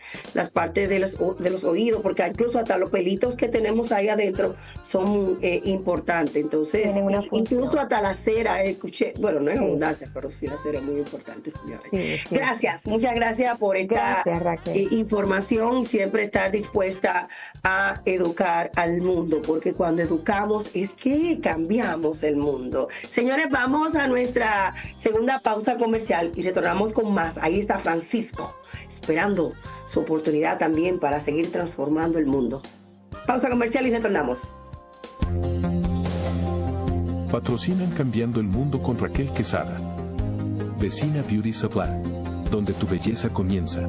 [SPEAKER 13] partes de los oídos, porque incluso hasta los pelitos que tenemos ahí adentro son importantes. Entonces, incluso hasta la cera, escuché, bueno, no es abundancia, pero sí la cera es muy importante, señores. Sí. Gracias, muchas gracias por esta información y siempre estar dispuesta a educar al mundo, porque cuando educamos es que cambiamos el mundo. Señores, vamos a nuestra segunda pausa comercial y retornamos con más. Ahí está Francisco, esperando su oportunidad también para seguir transformando el mundo. Pausa comercial y retornamos.
[SPEAKER 1] Patrocinan Cambiando el Mundo con Raquel Quesada. Vecina Beauty Supply, donde tu belleza comienza.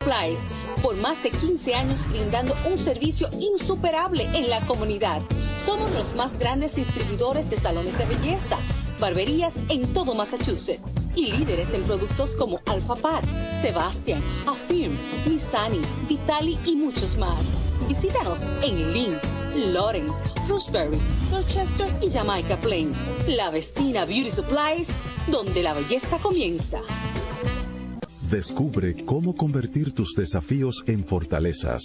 [SPEAKER 14] Supplies, por más de 15 años brindando un servicio insuperable en la comunidad. Somos los más grandes distribuidores de salones de belleza, barberías en todo Massachusetts y líderes en productos como Alpha Pat, Sebastian, Affirm, Missani, Vitali y muchos más. Visítanos en Lynn, Lawrence, Roxbury, Dorchester y Jamaica Plain. La Vecina Beauty Supplies, donde la belleza comienza.
[SPEAKER 15] Descubre cómo convertir tus desafíos en fortalezas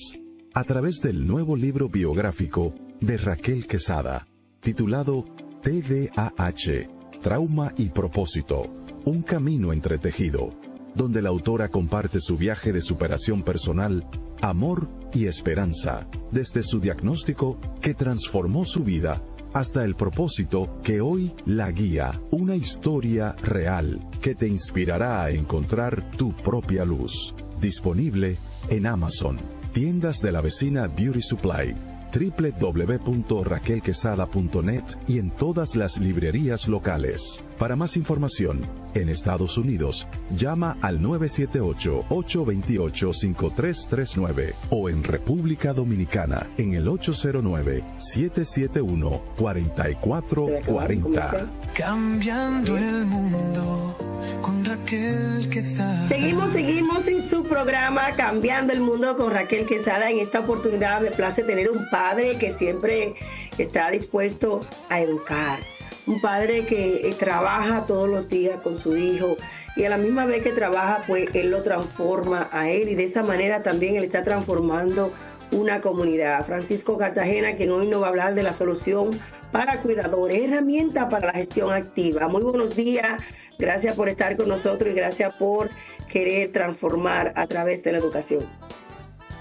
[SPEAKER 15] a través del nuevo libro biográfico de Raquel Quesada, titulado TDAH, Trauma y Propósito, un camino entretejido, donde la autora comparte su viaje de superación personal, amor y esperanza, desde su diagnóstico que transformó su vida hasta el propósito que hoy la guía, una historia real que te inspirará a encontrar tu propia luz. Disponible en Amazon, tiendas de la Vecina Beauty Supply, www.raquelquesada.net y en todas las librerías locales. Para más información, en Estados Unidos, llama al 978-828-5339 o en República Dominicana en el 809-771-4440.
[SPEAKER 12] Cambiando el mundo con Raquel Quesada.
[SPEAKER 13] Seguimos en su programa Cambiando el Mundo con Raquel Quesada. En esta oportunidad me place tener un padre que siempre está dispuesto a educar. Un padre que trabaja todos los días con su hijo y a la misma vez que trabaja, pues él lo transforma a él y de esa manera también él está transformando una comunidad. Francisco Cartagena, quien hoy nos va a hablar de la solución para cuidadores, herramienta para la gestión activa. Muy buenos días, gracias por estar con nosotros y gracias por querer transformar a través de la educación.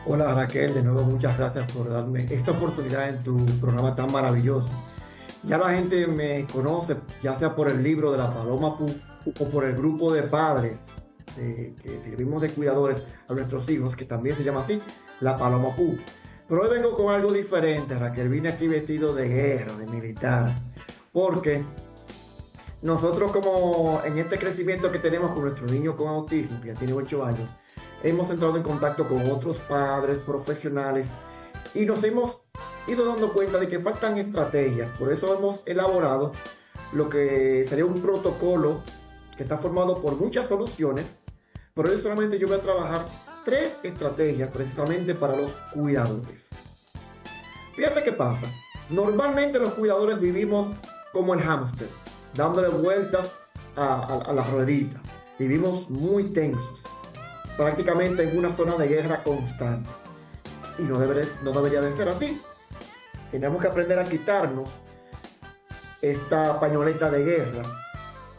[SPEAKER 17] Hola Raquel, de nuevo muchas gracias por darme esta oportunidad en tu programa tan maravilloso. Ya la gente me conoce, ya sea por el libro de la Paloma Pú o por el grupo de padres que servimos de cuidadores a nuestros hijos, que también se llama así, la Paloma Pú. Pero hoy vengo con algo diferente, Raquel. Vine aquí vestido de guerra, de militar, porque nosotros, como en este crecimiento que tenemos con nuestro niño con autismo, que ya tiene 8 años, hemos entrado en contacto con otros padres profesionales y nos hemos ido dando cuenta de que faltan estrategias. Por eso hemos elaborado lo que sería un protocolo que está formado por muchas soluciones, pero hoy solamente yo voy a trabajar 3 estrategias precisamente para los cuidadores. Fíjate qué pasa. Normalmente los cuidadores vivimos como el hámster, dándole vueltas a la ruedita. Vivimos muy tensos, prácticamente en una zona de guerra constante. Y no debería de ser así. Tenemos que aprender a quitarnos esta pañoleta de guerra,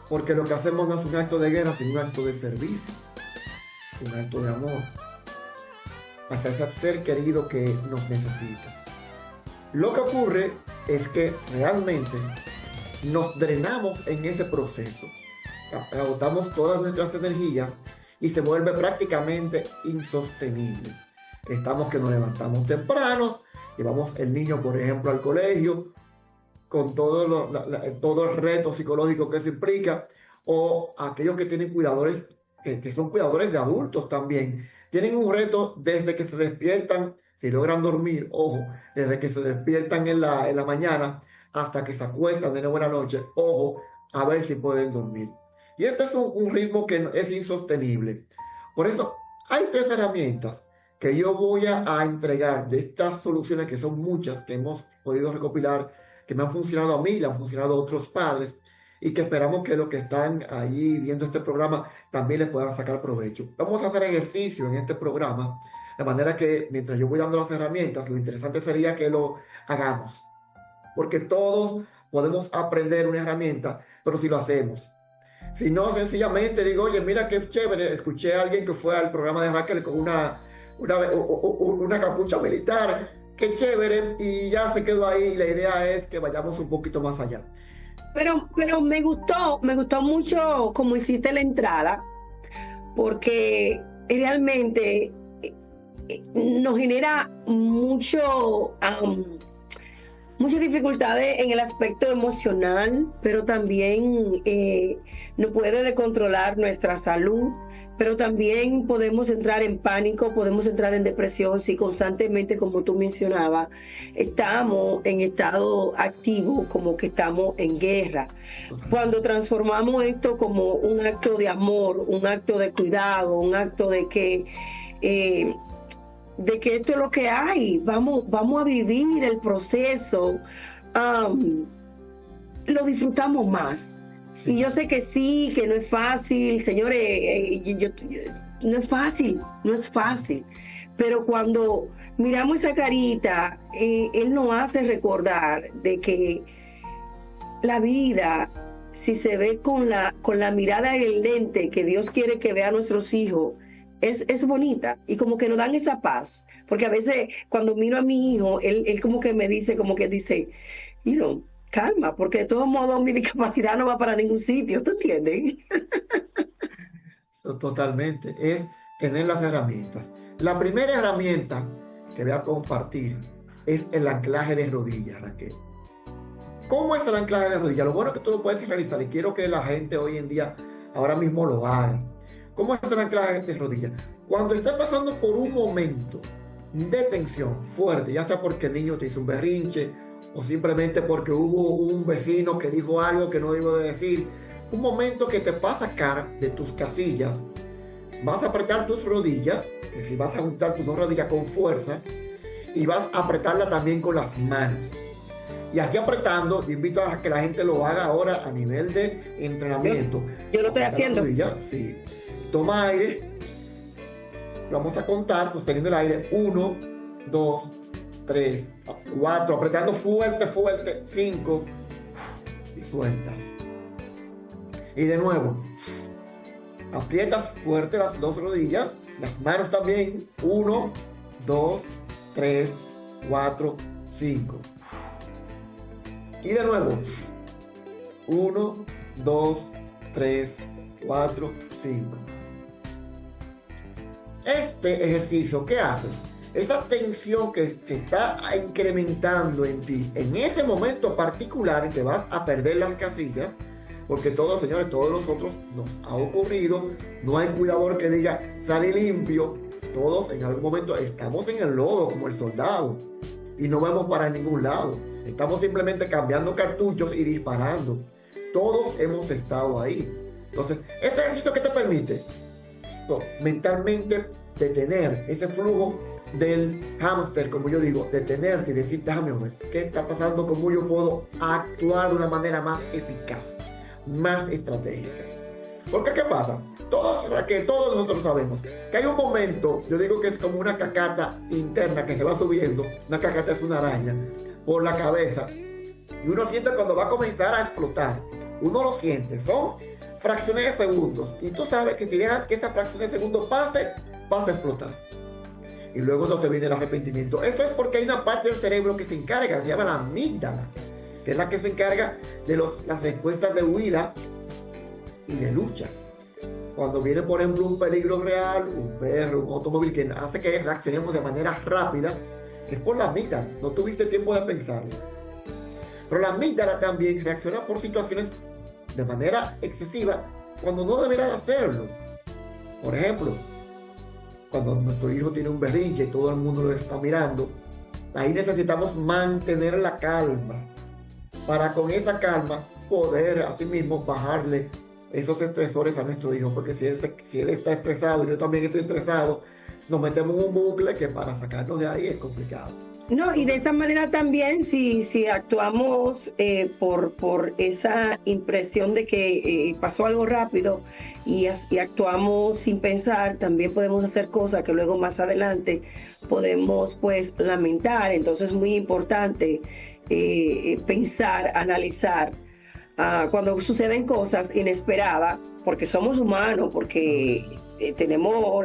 [SPEAKER 17] porque lo que hacemos no es un acto de guerra, sino un acto de servicio, un acto de amor hacia ese ser querido que nos necesita. Lo que ocurre es que realmente nos drenamos en ese proceso, agotamos todas nuestras energías y se vuelve prácticamente insostenible. Estamos que nos levantamos temprano, llevamos el niño, por ejemplo, al colegio, con todo el reto psicológico que se implica, o aquellos que tienen cuidadores, que son cuidadores de adultos también, tienen un reto desde que se despiertan, si logran dormir, ojo, desde que se despiertan en la mañana hasta que se acuestan de buena noche, ojo, a ver si pueden dormir. Y este es un ritmo que es insostenible. Por eso hay 3 herramientas que yo voy a entregar de estas soluciones, que son muchas, que hemos podido recopilar, que me han funcionado a mí, le han funcionado a otros padres, y que esperamos que los que están allí viendo este programa también les puedan sacar provecho. Vamos a hacer ejercicio en este programa, de manera que mientras yo voy dando las herramientas, lo interesante sería que lo hagamos, porque todos podemos aprender una herramienta, pero si lo hacemos. Si no, sencillamente digo, oye, mira qué chévere, escuché a alguien que fue al programa de Raquel con una capucha militar, qué chévere, y ya se quedó ahí. La idea es que vayamos un poquito más allá.
[SPEAKER 13] Pero me gustó mucho como hiciste la entrada, porque realmente nos genera muchas dificultades en el aspecto emocional, pero también no puede descontrolar nuestra salud, pero también podemos entrar en pánico, podemos entrar en depresión si constantemente, como tú mencionabas, estamos en estado activo, como que estamos en guerra. Cuando transformamos esto como un acto de amor, un acto de cuidado, un acto de que esto es lo que hay, vamos a vivir el proceso, lo disfrutamos más. Sí. Y yo sé que sí, que no es fácil, señores, no es fácil, pero cuando miramos esa carita, él nos hace recordar de que la vida, si se ve con la mirada y el lente que Dios quiere que vea a nuestros hijos, es bonita, y como que nos dan esa paz, porque a veces cuando miro a mi hijo, él como que me dice, calma, porque de todos modos mi discapacidad no va para ningún sitio, ¿tú entiendes?
[SPEAKER 17] Totalmente, es tener las herramientas. La primera herramienta que voy a compartir es el anclaje de rodillas, Raquel. ¿Cómo es el anclaje de rodillas? Lo bueno es que tú lo puedes realizar, y quiero que la gente hoy en día ahora mismo lo haga. ¿Cómo es el anclaje de rodillas? Cuando estás pasando por un momento de tensión fuerte, ya sea porque el niño te hizo un berrinche, o simplemente porque hubo un vecino que dijo algo que no iba a decir, un momento que te va a sacar de tus casillas, vas a apretar tus rodillas, es decir, vas a juntar tus 2 rodillas con fuerza, y vas a apretarla también con las manos. Y así apretando, yo invito a que la gente lo haga ahora a nivel de entrenamiento.
[SPEAKER 13] Yo lo estoy haciendo.
[SPEAKER 17] Rodillas, sí. Toma aire, vamos a contar sosteniendo el aire, 1, 2, 3, 4, apretando fuerte, 5, y sueltas. Y de nuevo, aprietas fuerte las 2 rodillas, las manos también, 1, 2, 3, 4, 5. Y de nuevo, 1, 2, 3, 4, 5. Este ejercicio, ¿qué hace? Esa tensión que se está incrementando en ti, en ese momento particular que vas a perder las casillas, porque todos, señores, todos nosotros nos ha ocurrido, no hay cuidador que diga, sale limpio, todos en algún momento estamos en el lodo como el soldado. y no vamos para ningún lado. Estamos simplemente cambiando cartuchos y disparando. Todos hemos estado ahí. Entonces, este ejercicio, ¿qué te permite? Mentalmente detener ese flujo del hámster, como yo digo, detenerte y decir, déjame ver, ¿qué está pasando? ¿Cómo yo puedo actuar de una manera más eficaz, más estratégica? Porque, ¿qué pasa? Todos nosotros sabemos que hay un momento, yo digo que es como una cacata interna que se va subiendo, una cacata es una araña, por la cabeza, y uno siente cuando va a comenzar a explotar, uno lo siente, son fracciones de segundos, y tú sabes que si dejas que esa fracción de segundos pase, vas a explotar. Y luego entonces viene el arrepentimiento. Eso es porque hay una parte del cerebro que se encarga, se llama la amígdala, que es la que se encarga de las respuestas de huida y de lucha. Cuando viene, por ejemplo, un peligro real, un perro, un automóvil que hace que reaccionemos de manera rápida, es por la amígdala, no tuviste tiempo de pensarlo. Pero la amígdala también reacciona por situaciones de manera excesiva cuando no debería de hacerlo. Por ejemplo, cuando nuestro hijo tiene un berrinche y todo el mundo lo está mirando, ahí necesitamos mantener la calma para con esa calma poder asimismo bajarle esos estresores a nuestro hijo, porque si él está estresado y yo también estoy estresado, nos metemos en un bucle que para sacarnos de ahí es complicado.
[SPEAKER 13] No, y de esa manera también, si actuamos por esa impresión de que pasó algo rápido y actuamos sin pensar, también podemos hacer cosas que luego más adelante podemos pues lamentar. Entonces es muy importante pensar, analizar cuando suceden cosas inesperadas, porque somos humanos, porque tenemos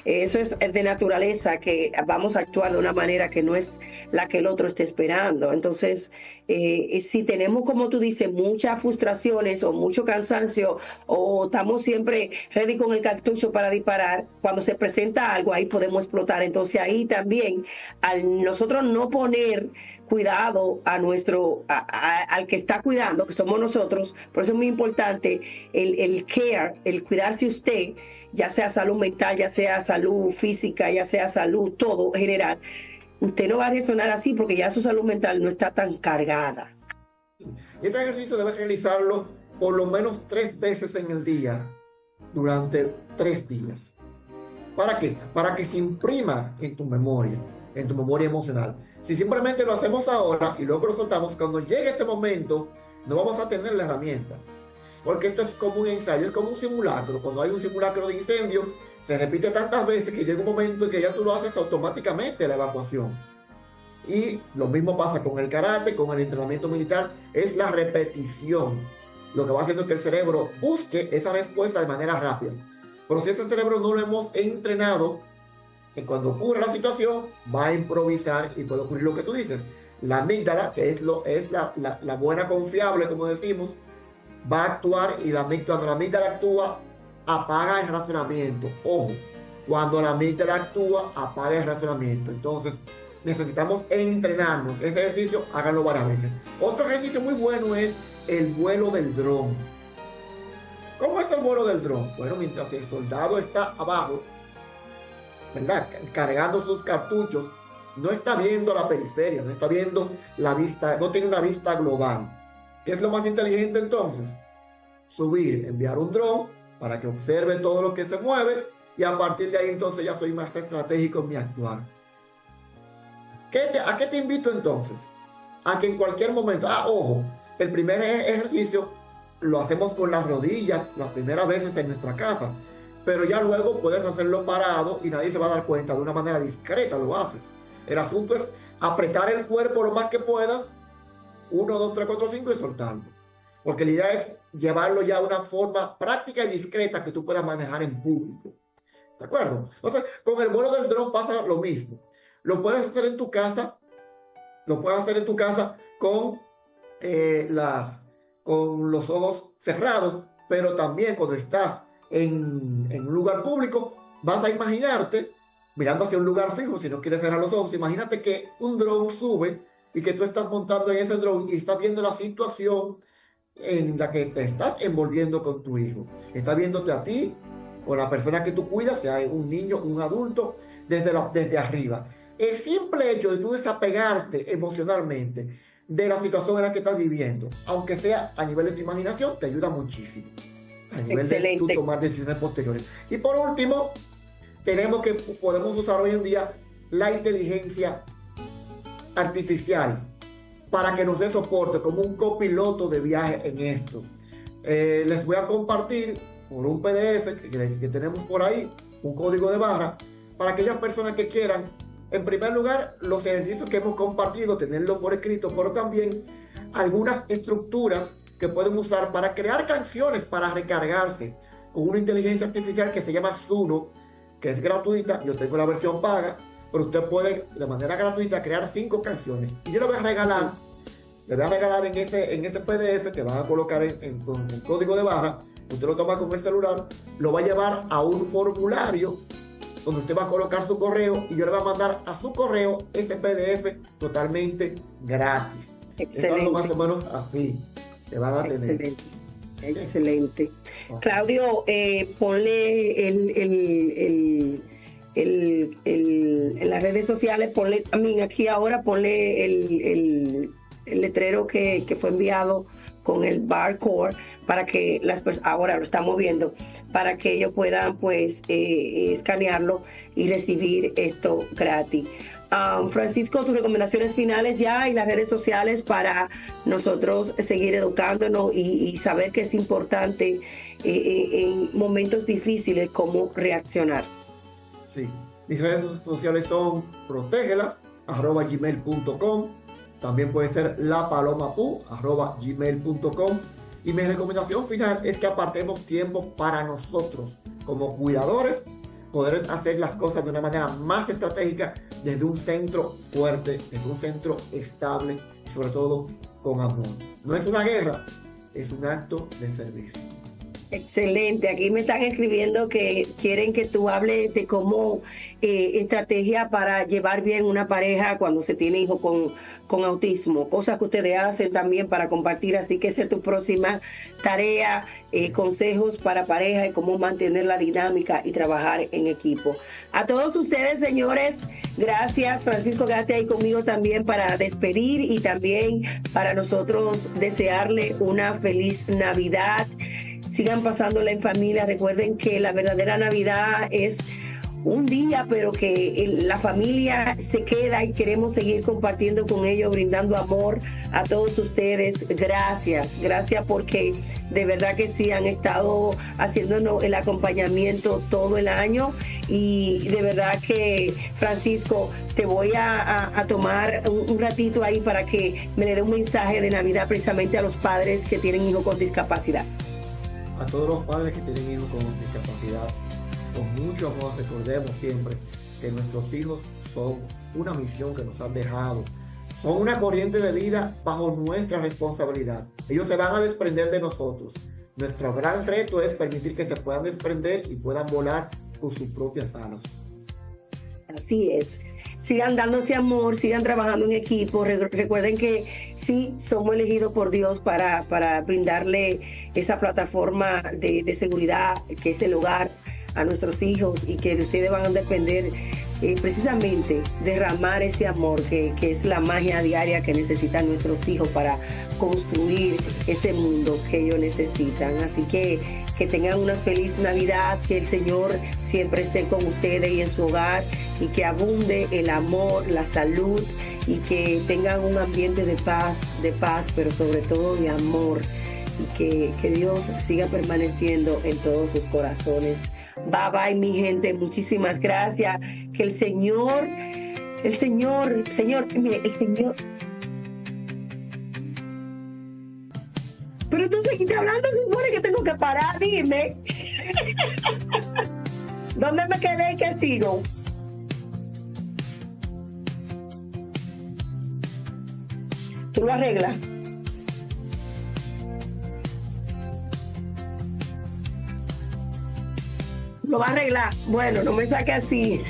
[SPEAKER 13] eso es de naturaleza, que vamos a actuar de una manera que no es la que el otro esté esperando. Entonces, si tenemos, como tú dices, muchas frustraciones o mucho cansancio, o estamos siempre ready con el cartucho para disparar, cuando se presenta algo, ahí podemos explotar. Entonces ahí también, al nosotros no poner cuidado al que está cuidando, que somos nosotros, por eso es muy importante el care, el cuidarse usted, ya sea salud mental, ya sea salud física, ya sea salud, todo general. Usted no va a reaccionar así porque ya su salud mental no está tan cargada.
[SPEAKER 17] Y este ejercicio debes realizarlo por lo menos 3 veces en el día, durante 3 días. ¿Para qué? Para que se imprima en tu memoria emocional. Si simplemente lo hacemos ahora y luego lo soltamos, cuando llegue ese momento, no vamos a tener la herramienta. Porque esto es como un ensayo, es como un simulacro. Cuando hay un simulacro de incendio, se repite tantas veces que llega un momento en que ya tú lo haces automáticamente, la evacuación. Y lo mismo pasa con el karate, con el entrenamiento militar, es la repetición. Lo que va haciendo es que el cerebro busque esa respuesta de manera rápida. Pero si ese cerebro no lo hemos entrenado, que cuando ocurre la situación, va a improvisar y puede ocurrir lo que tú dices. La amígdala, que es la buena confiable, como decimos, va a actuar y cuando la amígdala actúa, apaga el razonamiento. Ojo, cuando la amígdala actúa, apaga el razonamiento. Entonces, necesitamos entrenarnos. Ese ejercicio, háganlo varias veces. Otro ejercicio muy bueno es el vuelo del dron. ¿Cómo es el vuelo del dron? Bueno, mientras el soldado está abajo, ¿verdad?, cargando sus cartuchos, no está viendo la periferia, no está viendo la vista, no tiene una vista global. ¿Qué es lo más inteligente entonces? Subir, enviar un dron para que observe todo lo que se mueve y a partir de ahí entonces ya soy más estratégico en mi actuar. ¿A qué te invito entonces? A que en cualquier momento, ojo, el primer ejercicio lo hacemos con las rodillas las primeras veces en nuestra casa, pero ya luego puedes hacerlo parado y nadie se va a dar cuenta, de una manera discreta lo haces. El asunto es apretar el cuerpo lo más que puedas, 1, 2, 3, 4, 5 y soltarlo. Porque la idea es llevarlo ya a una forma práctica y discreta que tú puedas manejar en público. ¿De acuerdo? Entonces, con el vuelo del dron pasa lo mismo. Lo puedes hacer en tu casa, con los ojos cerrados, pero también cuando estás en un lugar público, vas a imaginarte mirando hacia un lugar fijo. Si no quieres cerrar los ojos, imagínate que un dron sube y que tú estás montando en ese dron y estás viendo la situación en la que te estás envolviendo con tu hijo. Estás viéndote a ti o la persona que tú cuidas, sea un niño, un adulto, desde arriba. el simple hecho de tú desapegarte emocionalmente de la situación en la que estás viviendo, aunque sea a nivel de tu imaginación, te ayuda muchísimo a nivel de tú tomar decisiones posteriores. Y por último, podemos usar hoy en día la inteligencia artificial para que nos dé soporte como un copiloto de viaje en esto. Les voy a compartir por un PDF que tenemos por ahí, un código de barra, para aquellas personas que quieran, en primer lugar, los ejercicios que hemos compartido, tenerlo por escrito, pero también algunas estructuras que pueden usar para crear canciones para recargarse con una inteligencia artificial que se llama Suno, que es gratuita. Yo tengo la versión paga, pero usted puede de manera gratuita crear 5 canciones. Y yo le voy a regalar en ese PDF que van a colocar con el código de barra. Usted lo toma con el celular, lo va a llevar a un formulario donde usted va a colocar su correo y yo le voy a mandar a su correo ese PDF totalmente gratis.
[SPEAKER 13] Excelente.
[SPEAKER 17] Es algo más o menos así que van a tener.
[SPEAKER 13] Excelente. Excelente. Claudio, ponle en las redes sociales, ponle también aquí ahora, ponle el letrero que fue enviado con el barcode para que las personas, ahora lo estamos viendo, para que ellos puedan pues escanearlo y recibir esto gratis. Francisco, tus recomendaciones finales ya y las redes sociales para nosotros seguir educándonos y saber que es importante en momentos difíciles cómo reaccionar.
[SPEAKER 17] Sí, mis redes sociales son protégelas @gmail.com, también puede ser lapalomapu@gmail.com, y mi recomendación final es que apartemos tiempo para nosotros como cuidadores, poder hacer las cosas de una manera más estratégica desde un centro fuerte, desde un centro estable, sobre todo con amor. No es una guerra, es un acto de servicio.
[SPEAKER 13] Excelente, aquí me están escribiendo que quieren que tú hables de cómo estrategia para llevar bien una pareja cuando se tiene hijos con autismo, cosas que ustedes hacen también para compartir, así que esa es tu próxima tarea, consejos para pareja y cómo mantener la dinámica y trabajar en equipo. A todos ustedes, señores, gracias. Francisco, quédate ahí conmigo también para despedir y también para nosotros desearle una feliz Navidad. Sigan pasándola en familia. Recuerden que la verdadera Navidad es un día, pero que la familia se queda y queremos seguir compartiendo con ellos, brindando amor a todos ustedes. Gracias porque de verdad que sí han estado haciéndonos el acompañamiento todo el año, y de verdad que, Francisco, te voy a tomar un ratito ahí para que me le dé un mensaje de Navidad precisamente a los padres que tienen hijos con discapacidad.
[SPEAKER 17] A todos los padres que tienen hijos con discapacidad, con mucho amor, recordemos siempre que nuestros hijos son una misión que nos han dejado, son una corriente de vida bajo nuestra responsabilidad. Ellos se van a desprender de nosotros. Nuestro gran reto es permitir que se puedan desprender y puedan volar con sus propias alas.
[SPEAKER 13] Así es. Sigan dándose amor, sigan trabajando en equipo. Recuerden que sí, somos elegidos por Dios para brindarle esa plataforma de seguridad que es el hogar a nuestros hijos, y que de ustedes van a depender precisamente derramar ese amor que es la magia diaria que necesitan nuestros hijos para construir ese mundo que ellos necesitan. Así que tengan una feliz Navidad, que el Señor siempre esté con ustedes y en su hogar, y que abunde el amor, la salud, y que tengan un ambiente de paz, pero sobre todo de amor, y que Dios siga permaneciendo en todos sus corazones. Bye bye, mi gente, muchísimas gracias. Que el Señor, mire, el Señor. Pero tú seguiste hablando, se supone que tengo que parar, dime. ¿Dónde me quedé y qué sigo? ¿Tú lo arreglas? ¿Lo va a arreglar? Bueno, no me saque así.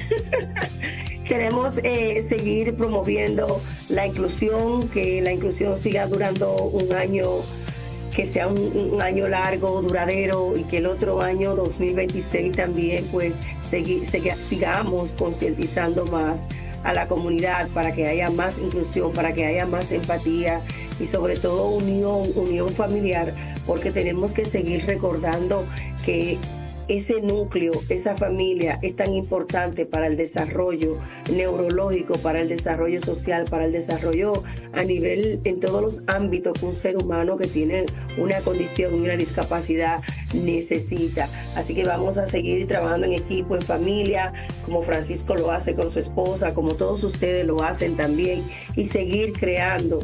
[SPEAKER 13] Queremos seguir promoviendo la inclusión, que la inclusión siga durando un año, que sea un año largo, duradero, y que el otro año 2026 también pues sigamos concientizando más a la comunidad para que haya más inclusión, para que haya más empatía y sobre todo unión familiar, porque tenemos que seguir recordando que ese núcleo, esa familia es tan importante para el desarrollo neurológico, para el desarrollo social, para el desarrollo a nivel, en todos los ámbitos que un ser humano que tiene una condición y una discapacidad necesita. Así que vamos a seguir trabajando en equipo, en familia, como Francisco lo hace con su esposa, como todos ustedes lo hacen también, y seguir creando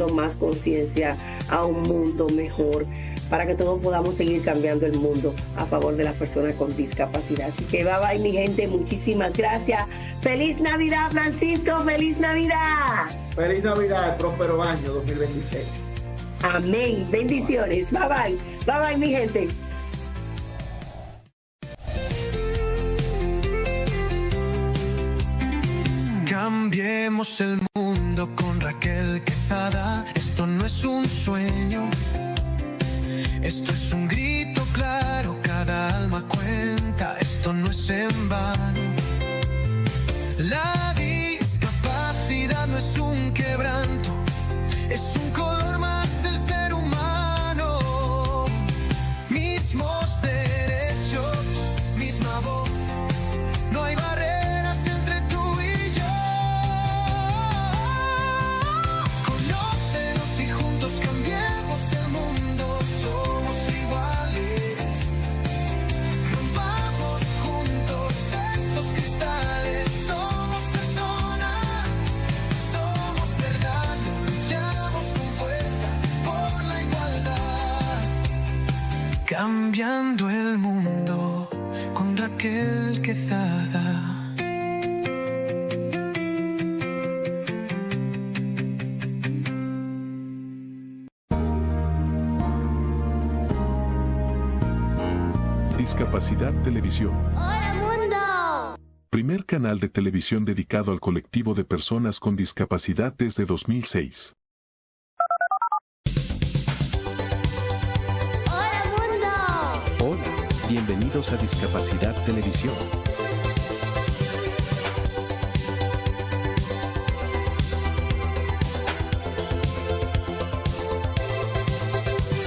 [SPEAKER 13] más conciencia a un mundo mejor, para que todos podamos seguir cambiando el mundo a favor de las personas con discapacidad. Así que bye bye, mi gente, muchísimas gracias. ¡Feliz Navidad, Francisco! ¡Feliz Navidad!
[SPEAKER 17] ¡Feliz Navidad! ¡Próspero año 2026!
[SPEAKER 13] Amén. Bendiciones. Bye bye. Bye bye, mi gente.
[SPEAKER 12] Cambiemos el mundo con Raquel Quezada. Esto no es un sueño. Esto es un grito claro, cada alma cuenta, esto no es en vano. La discapacidad no es un quebranto, es un color más del ser humano. Mismos derechos, misma voz, no hay barreras entre tú y yo. Conócenos y juntos cambiemos el mundo. Somos iguales, rompamos juntos esos cristales. Somos personas, somos verdad, luchamos con fuerza por la igualdad. Cambiando el mundo con Raquel Quezada.
[SPEAKER 1] Discapacidad Televisión.
[SPEAKER 2] ¡Hola, mundo!
[SPEAKER 1] Primer canal de televisión dedicado al colectivo de personas con discapacidad desde 2006.
[SPEAKER 2] ¡Hola, mundo!
[SPEAKER 3] Hola, bienvenidos a Discapacidad Televisión.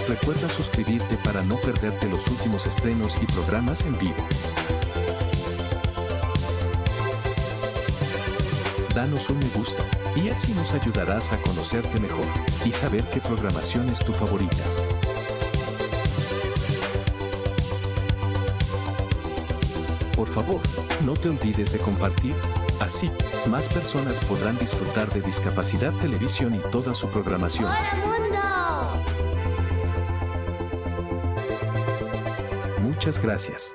[SPEAKER 3] Recuerda suscribirte para no perderte los últimos estrenos y programas en vivo. Danos un me gusta, y así nos ayudarás a conocerte mejor y saber qué programación es tu favorita. Por favor, no te olvides de compartir. Así, más personas podrán disfrutar de Discapacidad Televisión y toda su programación.
[SPEAKER 2] ¡Hola, mundo!
[SPEAKER 1] Muchas gracias.